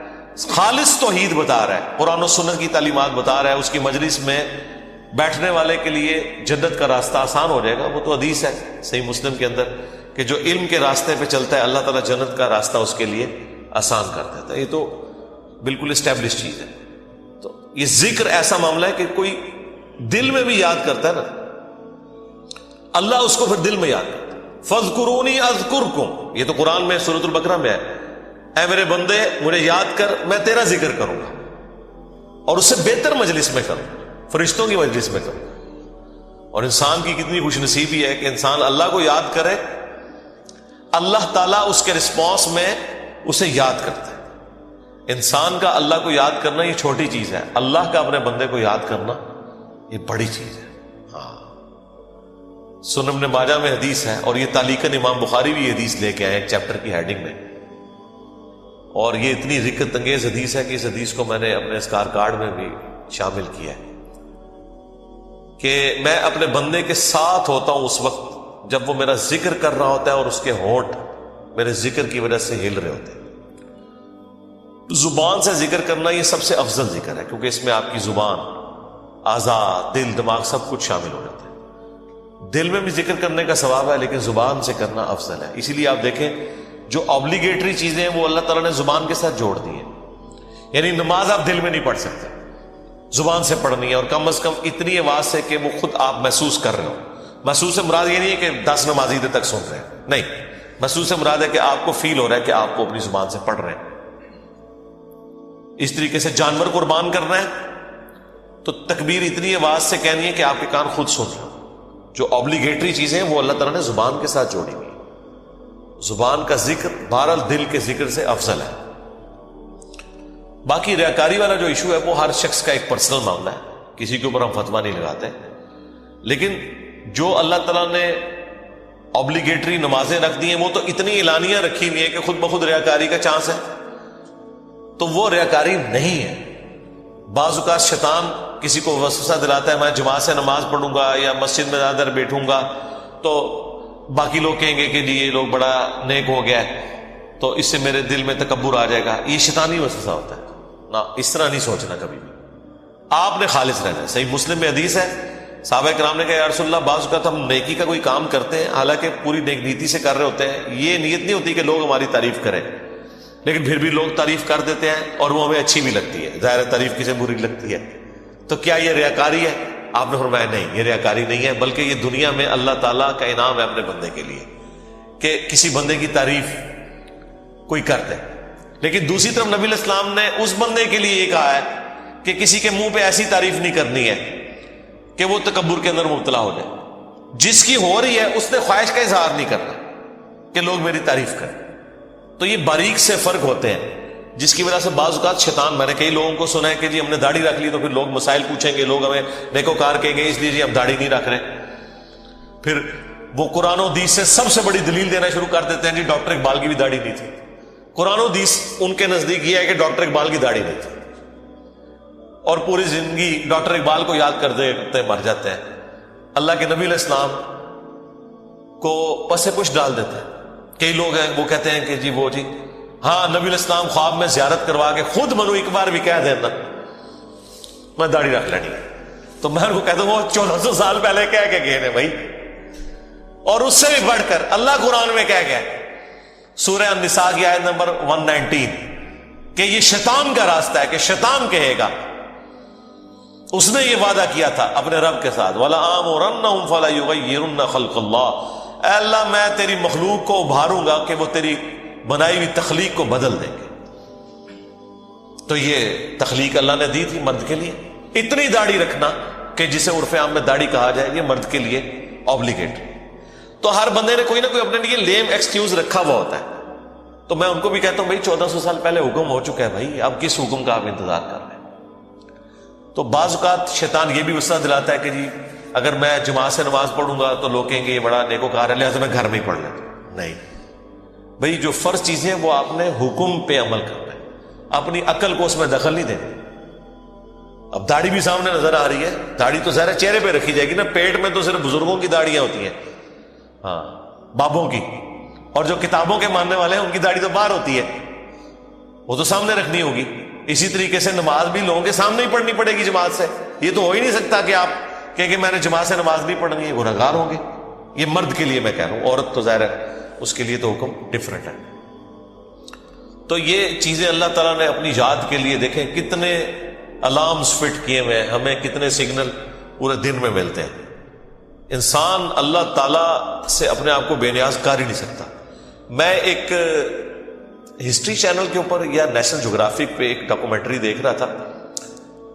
خالص توحید بتا رہا ہے، قرآن و سنت کی تعلیمات بتا رہا ہے، اس کی مجلس میں بیٹھنے والے کے لیے جنت کا راستہ آسان ہو جائے گا۔ وہ تو حدیث ہے صحیح مسلم کے اندر کہ جو علم کے راستے پہ چلتا ہے اللہ تعالیٰ جنت کا راستہ اس کے لیے آسان کر دیتا ہے۔ یہ تو بالکل اسٹیبلش چیز ہے۔ تو یہ ذکر ایسا معاملہ ہے کہ کوئی دل میں بھی یاد کرتا ہے نا، اللہ اس کو پھر دل میں یاد کرتا ہے۔ فَاذْكُرُونِي أَذْكُرْكُمْ، یہ تو قرآن میں سورۃ البقرہ میں ہے، اے میرے بندے مجھے یاد کر میں تیرا ذکر کروں گا، اور اس سے بہتر مجلس میں کروں، فرشتوں کی مجلس میں کروں۔ اور انسان کی کتنی خوش نصیبی ہے کہ انسان اللہ کو یاد کرے، اللہ تعالیٰ اس کے رسپانس میں اسے یاد کرتا ہے۔ انسان کا اللہ کو یاد کرنا یہ چھوٹی چیز ہے، اللہ کا اپنے بندے کو یاد کرنا یہ بڑی چیز ہے۔ ہاں سنن ابن ماجہ میں حدیث ہے، اور یہ تعلیقاً امام بخاری بھی یہ حدیث لے کے آئے ایک چیپٹر کی ہیڈنگ میں، اور یہ اتنی رکت انگیز حدیث ہے کہ اس حدیث کو میں نے اپنے اسکار کارڈ میں بھی شامل کیا ہے کہ میں اپنے بندے کے ساتھ ہوتا ہوں اس وقت جب وہ میرا ذکر کر رہا ہوتا ہے اور اس کے ہونٹ میرے ذکر کی وجہ سے ہل رہے ہوتے ہیں۔ زبان سے ذکر کرنا یہ سب سے افضل ذکر ہے، کیونکہ اس میں آپ کی زبان، اعضاء، دل، دماغ سب کچھ شامل ہو جاتا ہے۔ دل میں بھی ذکر کرنے کا ثواب ہے لیکن زبان سے کرنا افضل ہے۔ اسی لیے آپ دیکھیں جو آبلیگیٹری چیزیں ہیں وہ اللہ تعالیٰ نے زبان کے ساتھ جوڑ دی ہیں، یعنی نماز آپ دل میں نہیں پڑھ سکتے، زبان سے پڑھنی ہے، اور کم از کم اتنی آواز سے کہ وہ خود آپ محسوس کر رہے ہو۔ محسوس سے مراد یہ نہیں ہے کہ 10 نمازی دیر تک سن رہے ہیں، نہیں، محسوس سے مراد ہے کہ آپ کو فیل ہو رہا ہے کہ آپ کو اپنی زبان سے پڑھ رہے ہیں۔ اس طریقے سے جانور قربان کرنا ہے تو تکبیر اتنی آواز سے کہنی ہے کہ آپ کے کان خود سن رہے ہو۔ جو آبلیگیٹری چیزیں ہیں وہ اللہ تعالیٰ نے زبان کے ساتھ جوڑی ہوئی۔ زبان کا ذکر بہرحال دل کے ذکر سے افضل ہے۔ باقی ریاکاری والا جو ایشو ہے وہ ہر شخص کا ایک پرسنل معاملہ ہے، کسی کے اوپر ہم فتویٰ نہیں لگاتے، لیکن جو اللہ تعالیٰ نے آبلیگیٹری نمازیں رکھ دی ہیں وہ تو اتنی اعلانیاں رکھی ہوئی ہیں کہ خود بخود ریاکاری کا چانس ہے، تو وہ ریاکاری نہیں ہے۔ بعض اوقات شیطان کسی کو وسوسہ دلاتا ہے میں جماعت سے نماز پڑھوں گا یا مسجد میں زیادہ دیر بیٹھوں گا تو باقی لوگ کہیں گے کہ جی یہ لوگ بڑا نیک ہو گیا ہے تو اس سے میرے دل میں تکبر آ جائے گا۔ یہ شیطانی وسوسہ ہوتا ہے، نہ اس طرح نہیں سوچنا کبھی بھی۔ آپ نے خالص رہنا ہے. صحیح مسلم میں حدیث ہے, صحابہ کرام نے کہا یا رسول اللہ بعض اوقات ہم نیکی کا کوئی کام کرتے ہیں حالانکہ پوری نیک نیتی سے کر رہے ہوتے ہیں, یہ نیت نہیں ہوتی کہ لوگ ہماری تعریف کریں, لیکن پھر بھی لوگ تعریف کر دیتے ہیں اور وہ ہمیں اچھی بھی لگتی ہے. ظاہر تعریف کسے بری لگتی ہے, تو کیا یہ ریاکاری ہے؟ آپ نے فرمایا نہیں, یہ ریاکاری نہیں ہے, بلکہ یہ دنیا میں اللہ تعالیٰ کا انعام ہے اپنے بندے کے لیے کہ کسی بندے کی تعریف کوئی کر دے. لیکن دوسری طرف نبی علیہ السلام نے اس بندے کے لیے یہ کہا ہے کہ کسی کے منہ پہ ایسی تعریف نہیں کرنی ہے کہ وہ تکبر کے اندر مبتلا ہو جائے. جس کی ہو رہی ہے اس نے خواہش کا اظہار نہیں کرنا کہ لوگ میری تعریف کریں. تو یہ باریک سے فرق ہوتے ہیں جس کی وجہ سے بعض اوقات شیطان, میں نے کئی لوگوں کو سنا ہے کہ جی ہم نے داڑھی رکھ لی تو پھر لوگ مسائل پوچھیں گے, لوگ ہمیں نیکوکار کہیں گے, اس لیے جی ہم داڑھی نہیں رکھ رہے. پھر وہ قرآن و حدیث سے سب سے بڑی دلیل دینا شروع کر دیتے ہیں جی ڈاکٹر اقبال کی بھی داڑھی نہیں تھی. قرآن و حدیث ان کے نزدیک یہ ہے کہ ڈاکٹر اقبال کی داڑھی نہیں تھی, اور پوری زندگی ڈاکٹر اقبال کو یاد کرتے مر جاتے ہیں. اللہ کے نبی علیہ السلام کو پس پش ڈال دیتے ہیں. کئی لوگ ہیں وہ کہتے ہیں کہ جی وہ جی ہاں نبی علیہ السلام خواب میں زیارت کروا کے خود منو ایک بار بھی کہہ دینا میں داڑھی رکھ لینی ہے, تو میں ان کو کہتا ہوں وہ 1400 سال پہلے کہہ کے گئے ہیں بھائی. اور اس سے بھی بڑھ کر اللہ قرآن میں کہہ گیا سورہ النساء کی آیت نمبر 119 کہ یہ شیطان کا راستہ ہے, کہ شیطان کہے گا, اس نے یہ وعدہ کیا تھا اپنے رب کے ساتھ وَلَآمُرَنَّهُمْ فَلَا يُغَيِّرُنَّ خَلْقَ اللَّهِ, اے اللہ میں تیری مخلوق کو ابھاروں گا کہ وہ تیری بنائی ہوئی تخلیق کو بدل دیں گے. تو یہ تخلیق اللہ نے دی تھی مرد کے لیے. اتنی داڑھی رکھنا کہ جسے عرف عام میں داڑھی کہا جائے یہ مرد کے لیے اوبلیگیٹ. تو ہر بندے نے کوئی نہ کوئی اپنے لیے لیم ایکسکیوز رکھا ہوا ہوتا ہے. تو میں ان کو بھی کہتا ہوں بھائی 1400 سال پہلے حکم ہو چکا ہے بھائی, اب کس حکم کا آپ انتظار کر رہے ہیں؟ تو بعض اوقات شیطان یہ بھی وسوسہ دلاتا ہے کہ جی اگر میں جماعت سے نماز پڑھوں گا تو لوگ کہیں گے یہ بڑا نیکوکار ہے لہٰذا میں گھر میں ہی پڑھ لیتا ہوں. نہیں بھائی, جو فرض چیزیں ہیں وہ آپ نے حکم پہ عمل کرنا ہے, اپنی عقل کو اس میں دخل نہیں دینا. اب داڑھی بھی سامنے نظر آ رہی ہے, داڑھی تو ظاہر چہرے پہ رکھی جائے گی نا, پیٹ میں تو صرف بزرگوں کی داڑیاں ہوتی ہیں, ہاں بابوں کی, اور جو کتابوں کے ماننے والے ہیں ان کی داڑھی تو باہر ہوتی ہے, وہ تو سامنے رکھنی ہوگی. اسی طریقے سے نماز بھی لوگوں کے سامنے ہی پڑھنی پڑے گی جماعت سے. یہ تو ہو ہی نہیں سکتا کہ آپ کہیں کہ میں نے جماعت سے نماز نہیں پڑھنی ہے, گنہگار ہوں گے. یہ مرد کے لیے میں کہہ رہا ہوں, عورت تو ظاہر ہے اس کے لیے تو حکم ڈفرینٹ ہے. تو یہ چیزیں اللہ تعالیٰ نے اپنی یاد کے لیے, دیکھیں کتنے الارمز فٹ کیے ہوئے ہیں, ہمیں کتنے سگنل پورے دن میں ملتے ہیں. انسان اللہ تعالیٰ سے اپنے آپ کو بے نیاز کر ہی نہیں سکتا. میں ایک ہسٹری چینل کے اوپر یا نیشنل جغرافک پہ ایک ڈاکومنٹری دیکھ رہا تھا.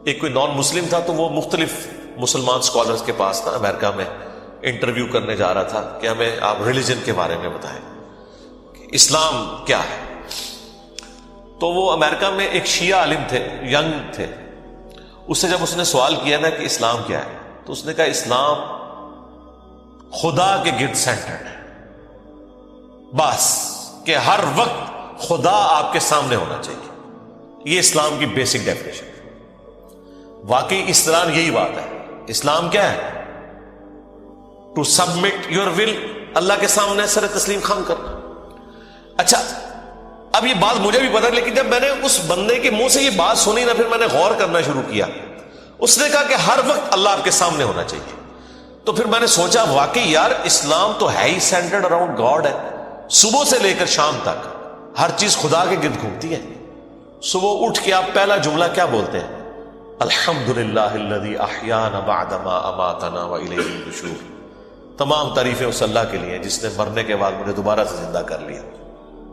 ایک کوئی نان مسلم تھا تو وہ مختلف مسلمان اسکالرس کے پاس تھا امریکہ میں, انٹرویو کرنے جا رہا تھا کہ ہمیں آپ ریلیجن کے بارے میں بتائیں کہ اسلام کیا ہے. تو وہ امریکہ میں ایک شیعہ عالم تھے, ینگ تھے, اس سے جب اس نے سوال کیا نا کہ اسلام کیا ہے, تو اس نے کہا اسلام خدا کے گرد سینٹرڈ ہے, بس کہ ہر وقت خدا آپ کے سامنے ہونا چاہیے. یہ اسلام کی بیسک ڈیفینیشن ہے. واقعی اس طرح یہی بات ہے. اسلام کیا ہے؟ ٹو سبمٹ یور ول, اللہ کے سامنے سر تسلیم خم کرنا. اچھا اب یہ بات مجھے بھی پتا ہے, لیکن جب میں نے اس بندے کے منہ سے یہ بات سنی نا, پھر میں نے غور کرنا شروع کیا. اس نے کہا کہ ہر وقت اللہ آپ کے سامنے ہونا چاہیے. تو پھر میں نے سوچا واقعی یار اسلام تو ہے ہی سینٹرڈ اراؤنڈ گاڈ ہے. صبح سے لے کر شام تک ہر چیز خدا کے گرد گھومتی ہے. صبح اٹھ کے آپ پہلا جملہ کیا بولتے ہیں؟ الحمدللہ الذی احیانا بعد ما اماتنا والیہ النشور. تمام تعریفیں اس اللہ کے لیے جس نے مرنے کے بعد مجھے دوبارہ سے زندہ کر لیا,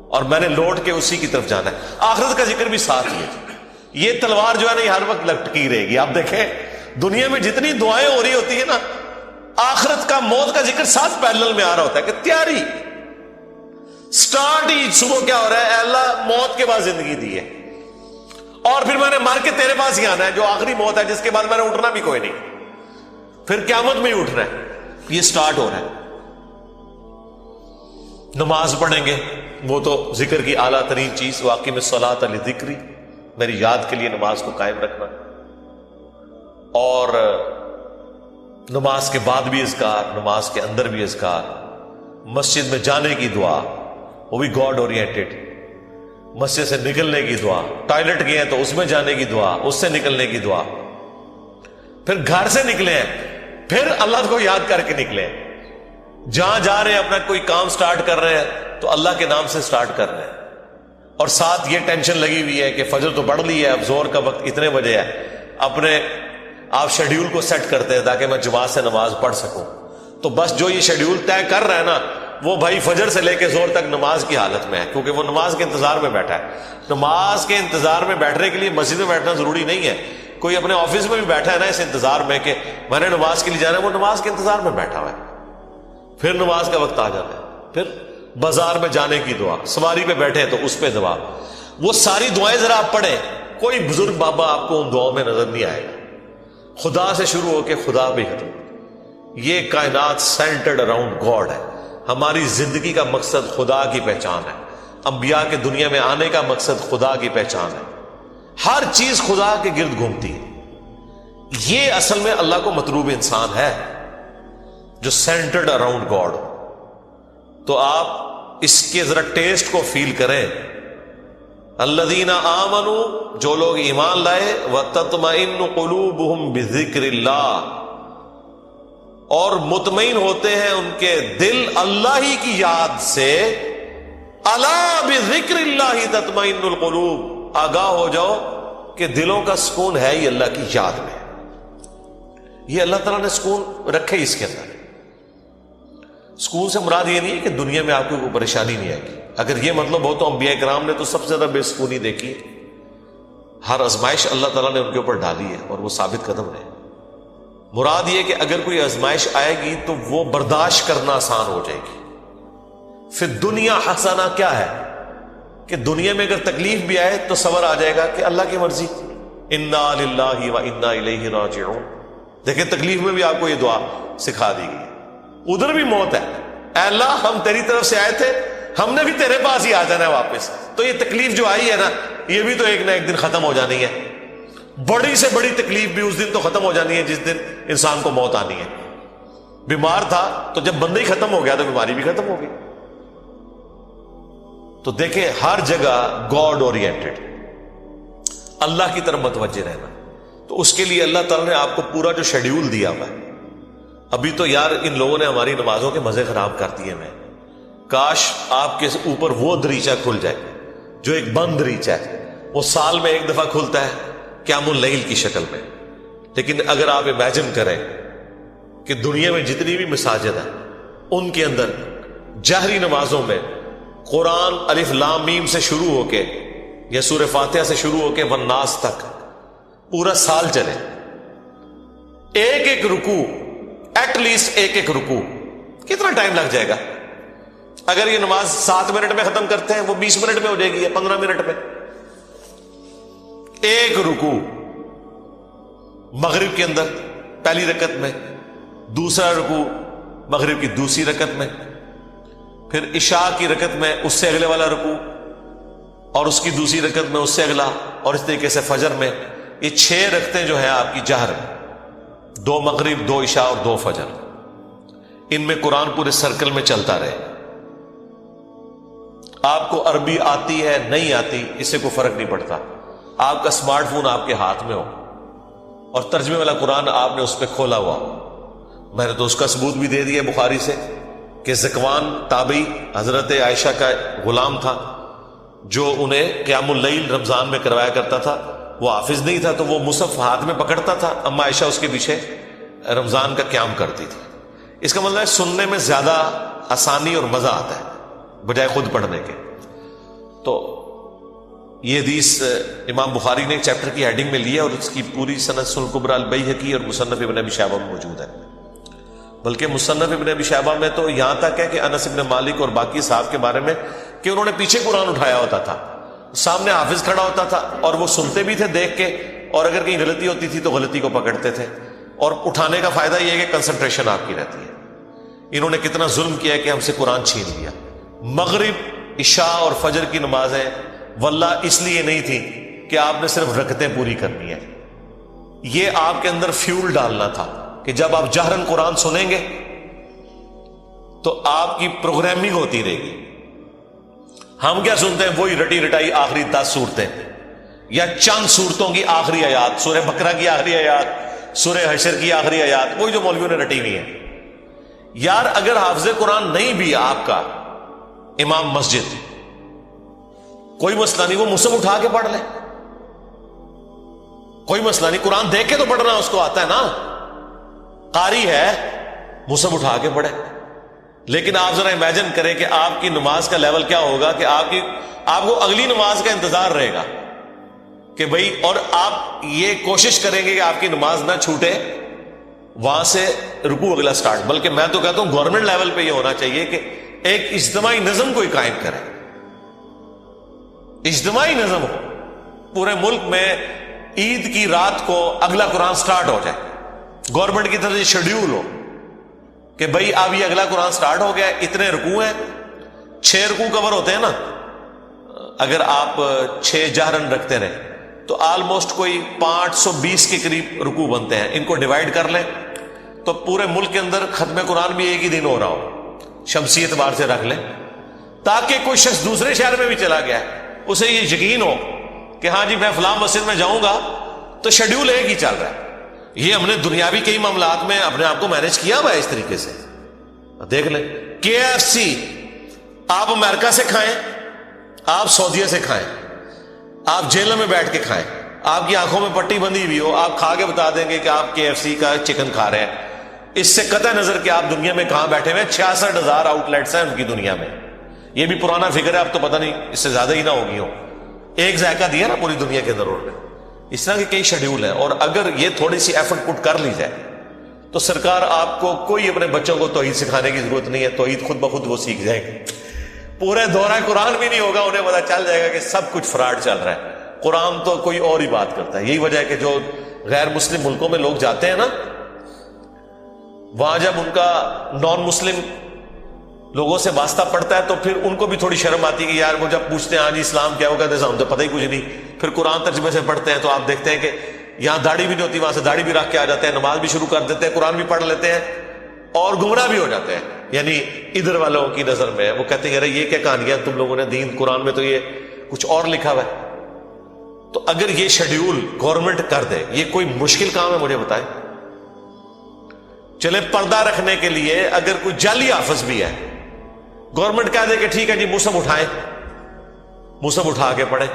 اور میں نے لوٹ کے اسی کی طرف جانا ہے. آخرت کا ذکر بھی ساتھ ہی ہے. یہ تلوار جو ہے نا یہ ہر وقت لٹکی رہے گی. آپ دیکھیں دنیا میں جتنی دعائیں ہو رہی ہوتی ہیں نا, آخرت کا موت کا ذکر ساتھ پیرلل میں آ رہا ہوتا ہے کہ تیاری سٹارٹ ہی صبح کیا ہو رہا ہے, اے اللہ موت کے بعد زندگی دی ہے, اور پھر میں نے مار کے تیرے پاس ہی آنا ہے جو آخری موت ہے, جس کے بعد میں نے اٹھنا بھی کوئی نہیں, پھر قیامت میں ہی اٹھنا ہے. یہ سٹارٹ ہو رہا ہے. نماز پڑھیں گے, وہ تو ذکر کی اعلیٰ ترین چیز, واقعی میں صلاۃ لذکری, میری یاد کے لیے نماز کو قائم رکھنا, اور نماز کے بعد بھی اذکار, نماز کے اندر بھی اذکار, مسجد میں جانے کی دعا وہ بھی گاڈ اورینٹڈ, مسجد سے نکلنے کی دعا, ٹوائلٹ گئے ہیں تو اس میں جانے کی دعا, اس سے نکلنے کی دعا, پھر گھر سے نکلے ہیں، پھر اللہ کو یاد کر کے نکلے ہیں، جہاں جا رہے ہیں اپنا کوئی کام سٹارٹ کر رہے ہیں تو اللہ کے نام سے سٹارٹ کر رہے ہیں، اور ساتھ یہ ٹینشن لگی ہوئی ہے کہ فجر تو پڑھ لی ہے، اب زور کا وقت اتنے بجے ہے، اپنے آپ شیڈیول کو سیٹ کرتے ہیں تاکہ میں جماعت سے نماز پڑھ سکوں. تو بس جو یہ شیڈیول طے کر رہا ہے نا، وہ بھائی فجر سے لے کے زور تک نماز کی حالت میں ہے، کیونکہ وہ نماز کے انتظار میں بیٹھا ہے. نماز کے انتظار میں بیٹھنے کے لیے مسجد میں بیٹھنا ضروری نہیں ہے. کوئی اپنے آفس میں بھی بیٹھا ہے نا اس انتظار میں کہ میں نے نماز کے لیے جانا ہے، وہ نماز کے انتظار میں بیٹھا ہوا ہے. پھر نماز کا وقت آ جاتا ہے، پھر بازار میں جانے کی دعا، سواری پہ بیٹھے تو اس پہ دعا. وہ ساری دعائیں ذرا آپ پڑھیں، کوئی بزرگ بابا آپ کو ان دعاؤں میں نظر نہیں آئے گا. خدا سے شروع ہو کے خدا بھی ختم. یہ کائنات سینٹرڈ اراؤنڈ گاڈ ہے. ہماری زندگی کا مقصد خدا کی پہچان ہے. انبیاء کے دنیا میں آنے کا مقصد خدا کی پہچان ہے. ہر چیز خدا کے گرد گھومتی ہے. یہ اصل میں اللہ کو مطلوب انسان ہے جو سینٹرڈ اراؤنڈ گاڈ. تو آپ اس کے ذرا ٹیسٹ کو فیل کریں. الذین آمنوا، جو لوگ ایمان لائے، وتطمئن قلوبہم بذکر اللہ، اور مطمئن ہوتے ہیں ان کے دل اللہ ہی کی یاد سے. الا بذکر اللہ تطمئن القلوب، آگاہ ہو جاؤ کہ دلوں کا سکون ہے ہی اللہ کی یاد میں. یہ اللہ تعالیٰ نے سکون رکھے اس کے اندر. سکون سے مراد یہ نہیں ہے کہ دنیا میں آپ کو کوئی پریشانی نہیں آئے گی. اگر یہ مطلب ہو تو انبیاء کرام نے تو سب سے زیادہ بے سکونی دیکھی. ہر آزمائش اللہ تعالیٰ نے ان کے اوپر ڈالی ہے اور وہ ثابت قدم رہے. مراد یہ کہ اگر کوئی آزمائش آئے گی تو وہ برداشت کرنا آسان ہو جائے گی. پھر دنیا حسنہ کیا ہے کہ دنیا میں اگر تکلیف بھی آئے تو صبر آ جائے گا کہ اللہ کی مرضی. انا للہ و انا الیہ راجعون. دیکھیں تکلیف میں بھی آپ کو یہ دعا سکھا دی گئی. ادھر بھی موت ہے. اے اللہ ہم تیری طرف سے آئے تھے، ہم نے بھی تیرے پاس ہی آ جانا ہے واپس. تو یہ تکلیف جو آئی ہے نا، یہ بھی تو ایک نہ ایک دن ختم ہو جانی ہے. بڑی سے بڑی تکلیف بھی اس دن تو ختم ہو جانی ہے جس دن انسان کو موت آنی ہے. بیمار تھا تو جب بندہ ہی ختم ہو گیا تو بیماری بھی ختم ہو گئی. تو دیکھیں ہر جگہ گاڈ اورینٹڈ، اللہ کی طرف متوجہ رہنا. تو اس کے لیے اللہ تعالیٰ نے آپ کو پورا جو شیڈیول دیا ہوا ہے. ابھی تو یار ان لوگوں نے ہماری نمازوں کے مزے خراب کر دیے ہیں. کاش آپ کے اوپر وہ دریچہ کھل جائے جو ایک بند دریچہ ہے، وہ سال میں ایک دفعہ کھلتا ہے قیام اللیل کی شکل میں. لیکن اگر آپ امیجن کریں کہ دنیا میں جتنی بھی مساجد ہیں ان کے اندر جہری نمازوں میں قرآن الف لام میم سے شروع ہو کے یا سورہ فاتحہ سے شروع ہو کے والناس تک پورا سال چلے، ایک ایک رکوع، ایٹ لیسٹ ایک ایک رکوع، کتنا ٹائم لگ جائے گا؟ اگر یہ نماز 7 منٹ میں ختم کرتے ہیں وہ 20 منٹ میں ہو جائے گی یا 15 منٹ میں. ایک رکوع مغرب کے اندر پہلی رکعت میں، دوسرا رکوع مغرب کی دوسری رکعت میں، پھر عشاء کی رکعت میں اس سے اگلے والا رکوع، اور اس کی دوسری رکعت میں اس سے اگلا، اور اس طریقے سے فجر میں. یہ 6 رکعتیں جو ہیں آپ کی جہر، 2 مغرب 2 عشاء اور 2 فجر، ان میں قرآن پورے سرکل میں چلتا رہے. آپ کو عربی آتی ہے نہیں آتی اس سے کوئی فرق نہیں پڑتا. آپ کا اسمارٹ فون آپ کے ہاتھ میں ہو اور ترجمے والا قرآن آپ نے اس پہ کھولا ہوا. میں نے تو اس کا ثبوت بھی دے دیا بخاری سے کہ ذکوان تابعی حضرت عائشہ کا غلام تھا جو انہیں قیام اللیل رمضان میں کروایا کرتا تھا. وہ حافظ نہیں تھا تو وہ مصحف ہاتھ میں پکڑتا تھا، اما عائشہ اس کے پیچھے رمضان کا قیام کرتی تھی. اس کا مطلب ہے سننے میں زیادہ آسانی اور مزہ آتا ہے بجائے خود پڑھنے کے. تو یہ حدیث امام بخاری نے ایک چیپٹر کی ہیڈنگ میں لیا اور اس کی پوری سند سنن کبری البیہقی اور مصنف ابن ابی شیبہ میں موجود ہے. بلکہ مصنف ابن ابی شیبہ میں تو یہاں تک ہے کہ انس ابن مالک اور باقی صحابہ کے بارے میں کہ انہوں نے پیچھے قرآن اٹھایا ہوتا تھا، سامنے حافظ کھڑا ہوتا تھا اور وہ سنتے بھی تھے دیکھ کے، اور اگر کہیں غلطی ہوتی تھی تو غلطی کو پکڑتے تھے. اور اٹھانے کا فائدہ یہ ہے کہ کنسنٹریشن آپ کی رہتی ہے. انہوں نے کتنا ظلم کیا کہ ہم سے قرآن چھین لیا. مغرب عشاء اور فجر کی نمازیں واللہ اس لیے نہیں تھی کہ آپ نے صرف رکعتیں پوری کرنی ہے، یہ آپ کے اندر فیول ڈالنا تھا کہ جب آپ جہرن قرآن سنیں گے تو آپ کی پروگرامنگ ہوتی رہے گی. ہم کیا سنتے ہیں؟ وہی رٹی رٹائی آخری 10 صورتیں یا چند صورتوں کی آخری آیات، سورہ بقرہ کی آخری آیات، سورہ حشر کی آخری آیات، وہی جو مولویوں نے رٹی ہوئی ہے. یار اگر حافظ قرآن نہیں بھی آپ کا امام مسجد، کوئی مسئلہ نہیں، وہ مصحف اٹھا کے پڑھ لے، کوئی مسئلہ نہیں. قرآن دیکھ کے تو پڑھنا اس کو آتا ہے نا، قاری ہے، مصحف اٹھا کے پڑھے. لیکن آپ ذرا امیجن کریں کہ آپ کی نماز کا لیول کیا ہوگا کہ آپ کو اگلی نماز کا انتظار رہے گا کہ بھئی، اور آپ یہ کوشش کریں گے کہ آپ کی نماز نہ چھوٹے، وہاں سے رکوع اگلا سٹارٹ. بلکہ میں تو کہتا ہوں گورنمنٹ لیول پہ یہ ہونا چاہیے کہ ایک اجتماعی نظم کوئی قائم کرے، اجتماعی نظم ہو پورے ملک میں. عید کی رات کو اگلا قرآن سٹارٹ ہو جائے، گورنمنٹ کی طرف سے شیڈیول ہو کہ بھئی اب یہ اگلا قرآن سٹارٹ ہو گیا، اتنے رکوع ہیں، 6 رکوع کور ہوتے ہیں نا. اگر آپ 6 جہرن رکھتے رہے تو آلموسٹ کوئی 520 کے قریب رکوع بنتے ہیں. ان کو ڈیوائڈ کر لیں تو پورے ملک کے اندر ختم قرآن بھی ایک ہی دن ہو رہا ہو، شمسی اعتبار سے رکھ لیں، تاکہ کوئی شخص دوسرے شہر میں بھی چلا گیا ہے اسے یہ یقین ہو کہ ہاں جی میں فلاں مسجد میں جاؤں گا تو شیڈیول ایک ہی چل رہا ہے. یہ ہم نے دنیاوی کئی معاملات میں اپنے آپ کو مینج کیا ہوا ہے اس طریقے سے. دیکھ لیں KFC آپ امریکہ سے کھائیں، آپ سعودیہ سے کھائیں، آپ جیلوں میں بیٹھ کے کھائیں، آپ کی آنکھوں میں پٹی بندھی ہوئی ہو، آپ کھا کے بتا دیں گے کہ آپ KFC کا چکن کھا رہے ہیں. اس سے قطع نظر کہ آپ دنیا میں کہاں بیٹھے ہوئے. 66,000 آؤٹ لیٹس ہیں ان کی دنیا میں. یہ بھی پرانا فگر ہے، اب تو پتہ نہیں اس سے زیادہ ہی نہ ہوگی ہو. ایک ذائقہ دیا نا پوری دنیا کے اندر. اور اس طرح کے کئی شیڈیول ہیں، اور اگر یہ تھوڑی سی ایفرٹ پٹ کر لی جائے تو سرکار آپ کو کوئی اپنے بچوں کو توحید سکھانے کی ضرورت نہیں ہے. توحید خود بخود وہ سیکھ جائیں گے. پورے دورہ قرآن بھی نہیں ہوگا، انہیں پتا چل جائے گا کہ سب کچھ فراڈ چل رہا ہے. قرآن تو کوئی اور ہی بات کرتا ہے. یہی وجہ ہے کہ جو غیر مسلم ملکوں میں لوگ جاتے ہیں نا، وہاں جب ان کا نان مسلم لوگوں سے واسطہ پڑتا ہے تو پھر ان کو بھی تھوڑی شرم آتی ہے کہ یار وہ جب پوچھتے ہیں ہاں جی اسلام کیا ہوگا تو ہم تو پتہ ہی کچھ نہیں. پھر قرآن ترجمے سے پڑھتے ہیں تو آپ دیکھتے ہیں کہ یہاں داڑھی بھی نہیں ہوتی، وہاں سے داڑھی بھی رکھ کے آ جاتے ہیں، نماز بھی شروع کر دیتے ہیں، قرآن بھی پڑھ لیتے ہیں اور گمراہ بھی ہو جاتے ہیں. یعنی ادھر والوں کی نظر میں وہ کہتے ہیں یہ کیا کہانیاں تم لوگوں نے دین، قرآن میں تو یہ کچھ اور لکھا ہوا ہے. تو اگر یہ شیڈیول گورنمنٹ کر دے، یہ کوئی مشکل کام ہے مجھے بتائیں. چلے پردہ رکھنے کے لیے اگر کوئی جعلی حافظ بھی ہے، گورنمنٹ کہہ دے کہ ٹھیک ہے جی مصحف اٹھائیں، مصحف اٹھا کے پڑھیں،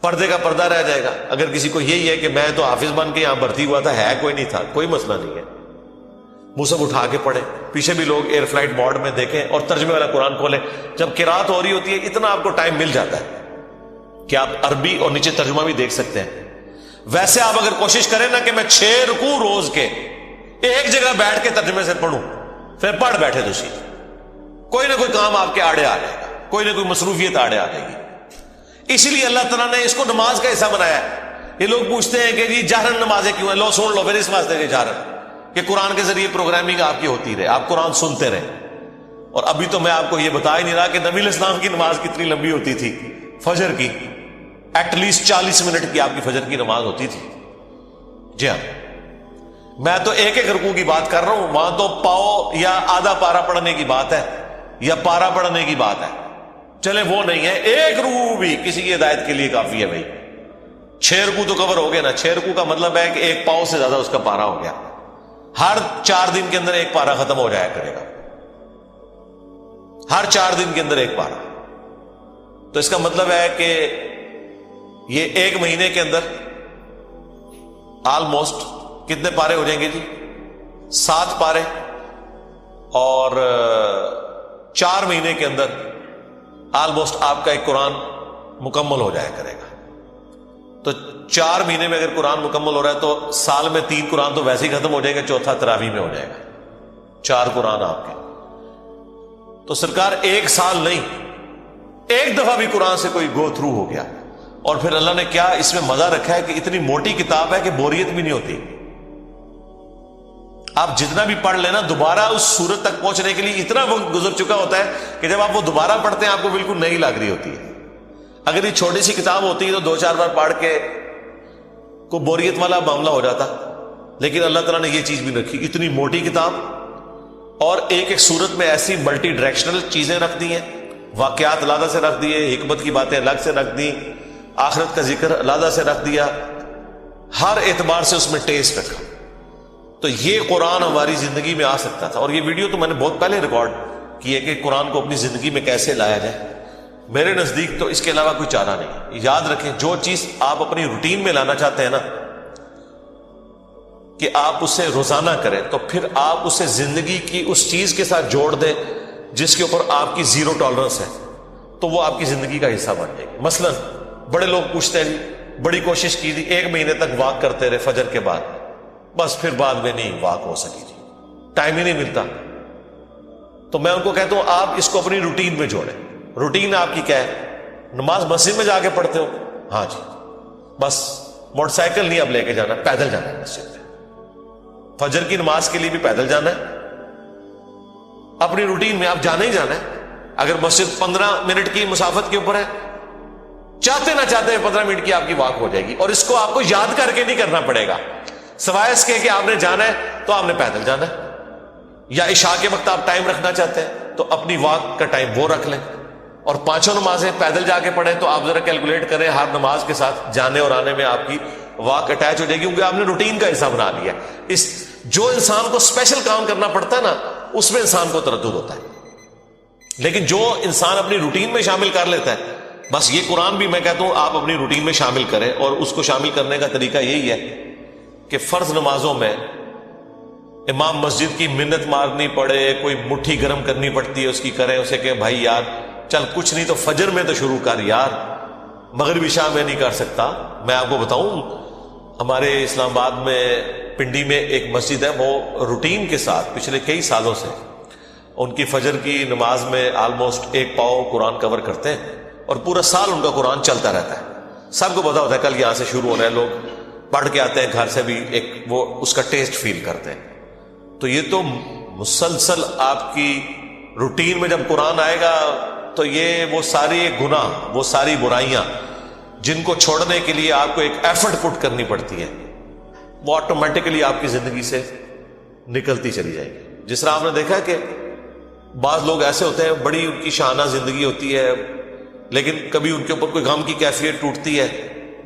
پردے کا پردہ رہ جائے گا. اگر کسی کو یہی ہے کہ میں تو حافظ بن کے یہاں بھرتی ہوا تھا، ہے کوئی نہیں تھا، کوئی مسئلہ نہیں ہے، مصحف اٹھا کے پڑھیں. پیچھے بھی لوگ ایئر فلائٹ موڈ میں دیکھیں اور ترجمے والا قرآن کھولیں. جب قرات ہو رہی ہوتی ہے اتنا آپ کو ٹائم مل جاتا ہے کہ آپ عربی اور نیچے ترجمہ بھی دیکھ سکتے ہیں. ویسے آپ اگر کوشش کریں نا کہ میں 6 رکوع روز کے ایک جگہ بیٹھ کے ترجمے سے پڑھوں، پھر پڑھ بیٹھے دوسری، کوئی نہ کوئی کام آپ کے آڑے آ جائے گا، کوئی نہ کوئی مصروفیت آڑے آ جائے گی. اسی لیے اللہ تعالیٰ نے اس کو نماز کا حصہ بنایا ہے. یہ لوگ پوچھتے ہیں کہ جی جہرن نمازیں کیوں ہیں؟ لو سن لو پھر اس واسطے کہ جہرن کہ قرآن کے ذریعے پروگرامنگ آپ کی ہوتی رہے، آپ قرآن سنتے رہے. اور ابھی تو میں آپ کو یہ بتا ہی نہیں رہا کہ نبی علیہ السلام کی نماز کتنی لمبی ہوتی تھی. فجر کی ایٹ لیسٹ 40 منٹ کی آپ کی فجر کی نماز ہوتی تھی. جی ہاں، میں تو ایک ایک رکوع کی بات کر رہا ہوں، وہاں تو پاؤ یا آدھا پارا پڑھنے کی بات ہے یا پارا پڑھنے کی بات ہے. چلے وہ نہیں ہے، ایک رکوع بھی کسی کی ہدایت کے لیے کافی ہے. بھائی 6 رکوع تو کور ہو گئے نا. 6 رکوع کا مطلب ہے کہ ایک پاؤ سے زیادہ اس کا پارا ہو گیا. ہر 4 دن کے اندر ایک پارا ختم ہو جایا کرے گا، ہر 4 دن کے اندر ایک پارا. تو اس کا مطلب ہے کہ یہ ایک مہینے کے اندر آلموسٹ کتنے پارے ہو جائیں گے جی؟ 7 پارے. اور 4 مہینے کے اندر آلموسٹ آپ کا ایک قرآن مکمل ہو جایا کرے گا. تو 4 مہینے میں اگر قرآن مکمل ہو رہا ہے تو سال میں 3 قرآن تو ویسے ہی ختم ہو جائے گا، چوتھا تراویح میں ہو جائے گا. 4 قرآن آپ کے. تو سرکار ایک سال نہیں، ایک دفعہ بھی قرآن سے کوئی گو تھرو ہو گیا. اور پھر اللہ نے کیا اس میں مزہ رکھا ہے کہ اتنی موٹی کتاب ہے کہ بوریت بھی نہیں ہوتی. آپ جتنا بھی پڑھ لینا دوبارہ اس سورت تک پہنچنے کے لیے اتنا وقت گزر چکا ہوتا ہے کہ جب آپ وہ دوبارہ پڑھتے ہیں آپ کو بالکل نئی لگ رہی ہوتی ہے. اگر یہ چھوٹی سی کتاب ہوتی ہے تو 2-4 بار پڑھ کے کوئی بوریت والا معاملہ ہو جاتا. لیکن اللہ تعالیٰ نے یہ چیز بھی رکھی، اتنی موٹی کتاب اور ایک ایک سورت میں ایسی ملٹی ڈائریکشنل چیزیں رکھ دی ہیں. واقعات علیحدہ سے رکھ دیے، حکمت کی باتیں الگ سے رکھ دی، آخرت کا ذکر علیحدہ سے رکھ دیا. ہر اعتبار سے اس میں ٹیسٹ رکھا. تو یہ قرآن ہماری زندگی میں آ سکتا تھا. اور یہ ویڈیو تو میں نے بہت پہلے ریکارڈ کی ہے کہ قرآن کو اپنی زندگی میں کیسے لایا جائے. میرے نزدیک تو اس کے علاوہ کوئی چارہ نہیں. یاد رکھیں جو چیز آپ اپنی روٹین میں لانا چاہتے ہیں نا کہ آپ اسے روزانہ کریں, تو پھر آپ اسے زندگی کی اس چیز کے ساتھ جوڑ دیں جس کے اوپر آپ کی زیرو ٹالرنس ہے, تو وہ آپ کی زندگی کا حصہ بن جائے گی. مثلا بڑے لوگ پوچھتے ہیں بڑی کوشش کی تھی 1 مہینے تک واک کرتے رہے فجر کے بعد, بس پھر بعد میں نہیں واک ہو سکی جی, ٹائم ہی نہیں ملتا. تو میں ان کو کہتا ہوں آپ اس کو اپنی روٹین میں جوڑیں. روٹین آپ کی کیا ہے؟ نماز مسجد میں جا کے پڑھتے ہو, ہاں جی, بس موٹر سائیکل نہیں اب لے کے جانا, پیدل جانا ہے مسجد میں. فجر کی نماز کے لیے بھی پیدل جانا ہے. اپنی روٹین میں آپ جانا ہی جانا ہے. اگر مسجد 15 منٹ کی مسافت کے اوپر ہے, چاہتے نہ چاہتے 15 منٹ کی آپ کی واک ہو جائے گی. اور اس کو آپ کو یاد کر کے نہیں کرنا پڑے گا, سوائے اس کے کہ آپ نے جانا ہے تو آپ نے پیدل جانا ہے. یا عشاء کے وقت آپ ٹائم رکھنا چاہتے ہیں تو اپنی واک کا ٹائم وہ رکھ لیں, اور 5 نمازیں پیدل جا کے پڑھیں. تو آپ ذرا کیلکولیٹ کریں ہر نماز کے ساتھ جانے اور آنے میں آپ کی واک اٹیچ ہو جائے گی, کیونکہ آپ نے روٹین کا حصہ بنا لیا. اس جو انسان کو اسپیشل کام کرنا پڑتا ہے نا, اس میں انسان کو تردد ہوتا ہے. لیکن جو انسان اپنی روٹین میں شامل کر لیتا ہے, بس یہ قرآن بھی میں کہتا ہوں آپ اپنی روٹین میں شامل کریں. اور اس کو شامل کرنے کا طریقہ یہی ہے کہ فرض نمازوں میں امام مسجد کی منت مارنی پڑے, کوئی مٹھی گرم کرنی پڑتی ہے اس کی, کریں اسے کہ بھائی یار چل کچھ نہیں تو فجر میں تو شروع کر یار, مغرب عشاء میں نہیں کر سکتا. میں آپ کو بتاؤں ہمارے اسلام آباد میں پنڈی میں ایک مسجد ہے, وہ روٹین کے ساتھ پچھلے کئی سالوں سے ان کی فجر کی نماز میں آلموسٹ 1 پاؤ قرآن کور کرتے ہیں, اور پورا سال ان کا قرآن چلتا رہتا ہے. سب کو پتا ہوتا ہے کل یہاں سے شروع ہو رہے ہیں, لوگ پڑھ کے آتے ہیں گھر سے بھی ایک وہ اس کا ٹیسٹ فیل کرتے ہیں. تو یہ تو مسلسل آپ کی روٹین میں جب قرآن آئے گا تو یہ وہ ساری گناہ, وہ ساری برائیاں جن کو چھوڑنے کے لیے آپ کو ایک ایفرٹ پٹ کرنی پڑتی ہے, وہ آٹومیٹکلی آپ کی زندگی سے نکلتی چلی جائے گی. جس طرح آپ نے دیکھا کہ بعض لوگ ایسے ہوتے ہیں بڑی ان کی شاہانہ زندگی ہوتی ہے, لیکن کبھی ان کے اوپر کوئی غم کی کیفیت ٹوٹتی ہے,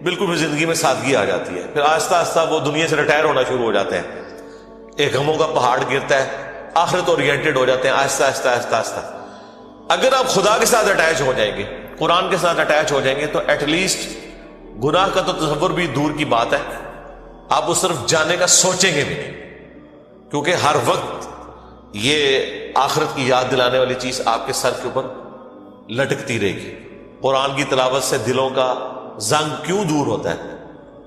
بالکل بھی زندگی میں سادگی آ جاتی ہے. پھر آہستہ آہستہ وہ دنیا سے ریٹائر ہونا شروع ہو جاتے ہیں, ایک غموں کا پہاڑ گرتا ہے, آخرت اورینٹڈ ہو جاتے ہیں آہستہ آہستہ آہستہ آہستہ. اگر آپ خدا کے ساتھ اٹیچ ہو جائیں گے, قرآن کے ساتھ اٹیچ ہو جائیں گے, تو ایٹ لیسٹ گناہ کا تو تصور بھی دور کی بات ہے, آپ اس طرف جانے کا سوچیں گے بھی نہیں, کیونکہ ہر وقت یہ آخرت کی یاد دلانے والی چیز آپ کے سر کے اوپر لٹکتی رہے گی. قرآن کی تلاوت سے دلوں کا زنگ کیوں دور ہوتا ہے؟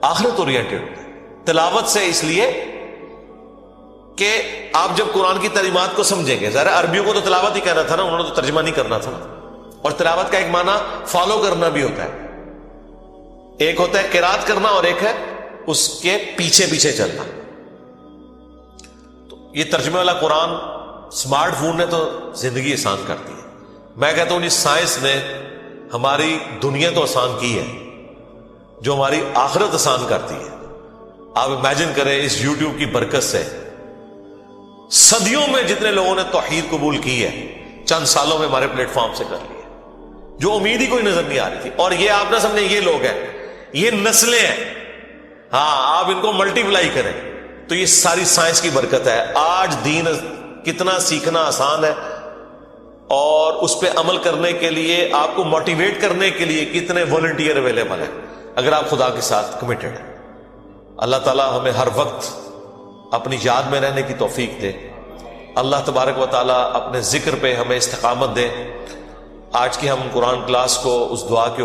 آخرت اورینٹڈ ہوتا ہے. تلاوت سے اس لیے کہ آپ جب قرآن کی تعلیمات کو سمجھیں گے, ذرا عربیوں کو تو تلاوت ہی کہنا تھا نا, انہوں نے تو ترجمہ نہیں کرنا تھا نا. اور تلاوت کا ایک معنی فالو کرنا بھی ہوتا ہے, ایک ہوتا ہے قرات کرنا اور ایک ہے اس کے پیچھے پیچھے چلنا. تو یہ ترجمے والا قرآن اسمارٹ فون نے تو زندگی آسان کر دی ہے. میں کہتا ہوں اس سائنس نے ہماری دنیا تو آسان کی ہے, جو ہماری آخرت آسان کرتی ہے. آپ امیجن کریں اس یوٹیوب کی برکت سے صدیوں میں جتنے لوگوں نے توحید قبول کی ہے, چند سالوں میں ہمارے پلیٹ فارم سے کر لی ہے, جو امید ہی کوئی نظر نہیں آ رہی تھی. اور یہ آپ نہ سمجھیں یہ لوگ ہیں, یہ نسلیں ہیں. ہاں آپ ان کو ملٹی پلائی کریں تو یہ ساری سائنس کی برکت ہے. آج دین کتنا سیکھنا آسان ہے, اور اس پہ عمل کرنے کے لیے آپ کو موٹیویٹ کرنے کے لیے کتنے والنٹیئر اویلیبل ہیں, اگر آپ خدا کے ساتھ کمیٹڈ ہیں. اللہ تعالی ہمیں ہر وقت اپنی یاد میں رہنے کی توفیق دے. اللہ تبارک و تعالی اپنے ذکر پہ ہمیں استقامت دے. آج کی ہم قرآن کلاس کو اس دعا کے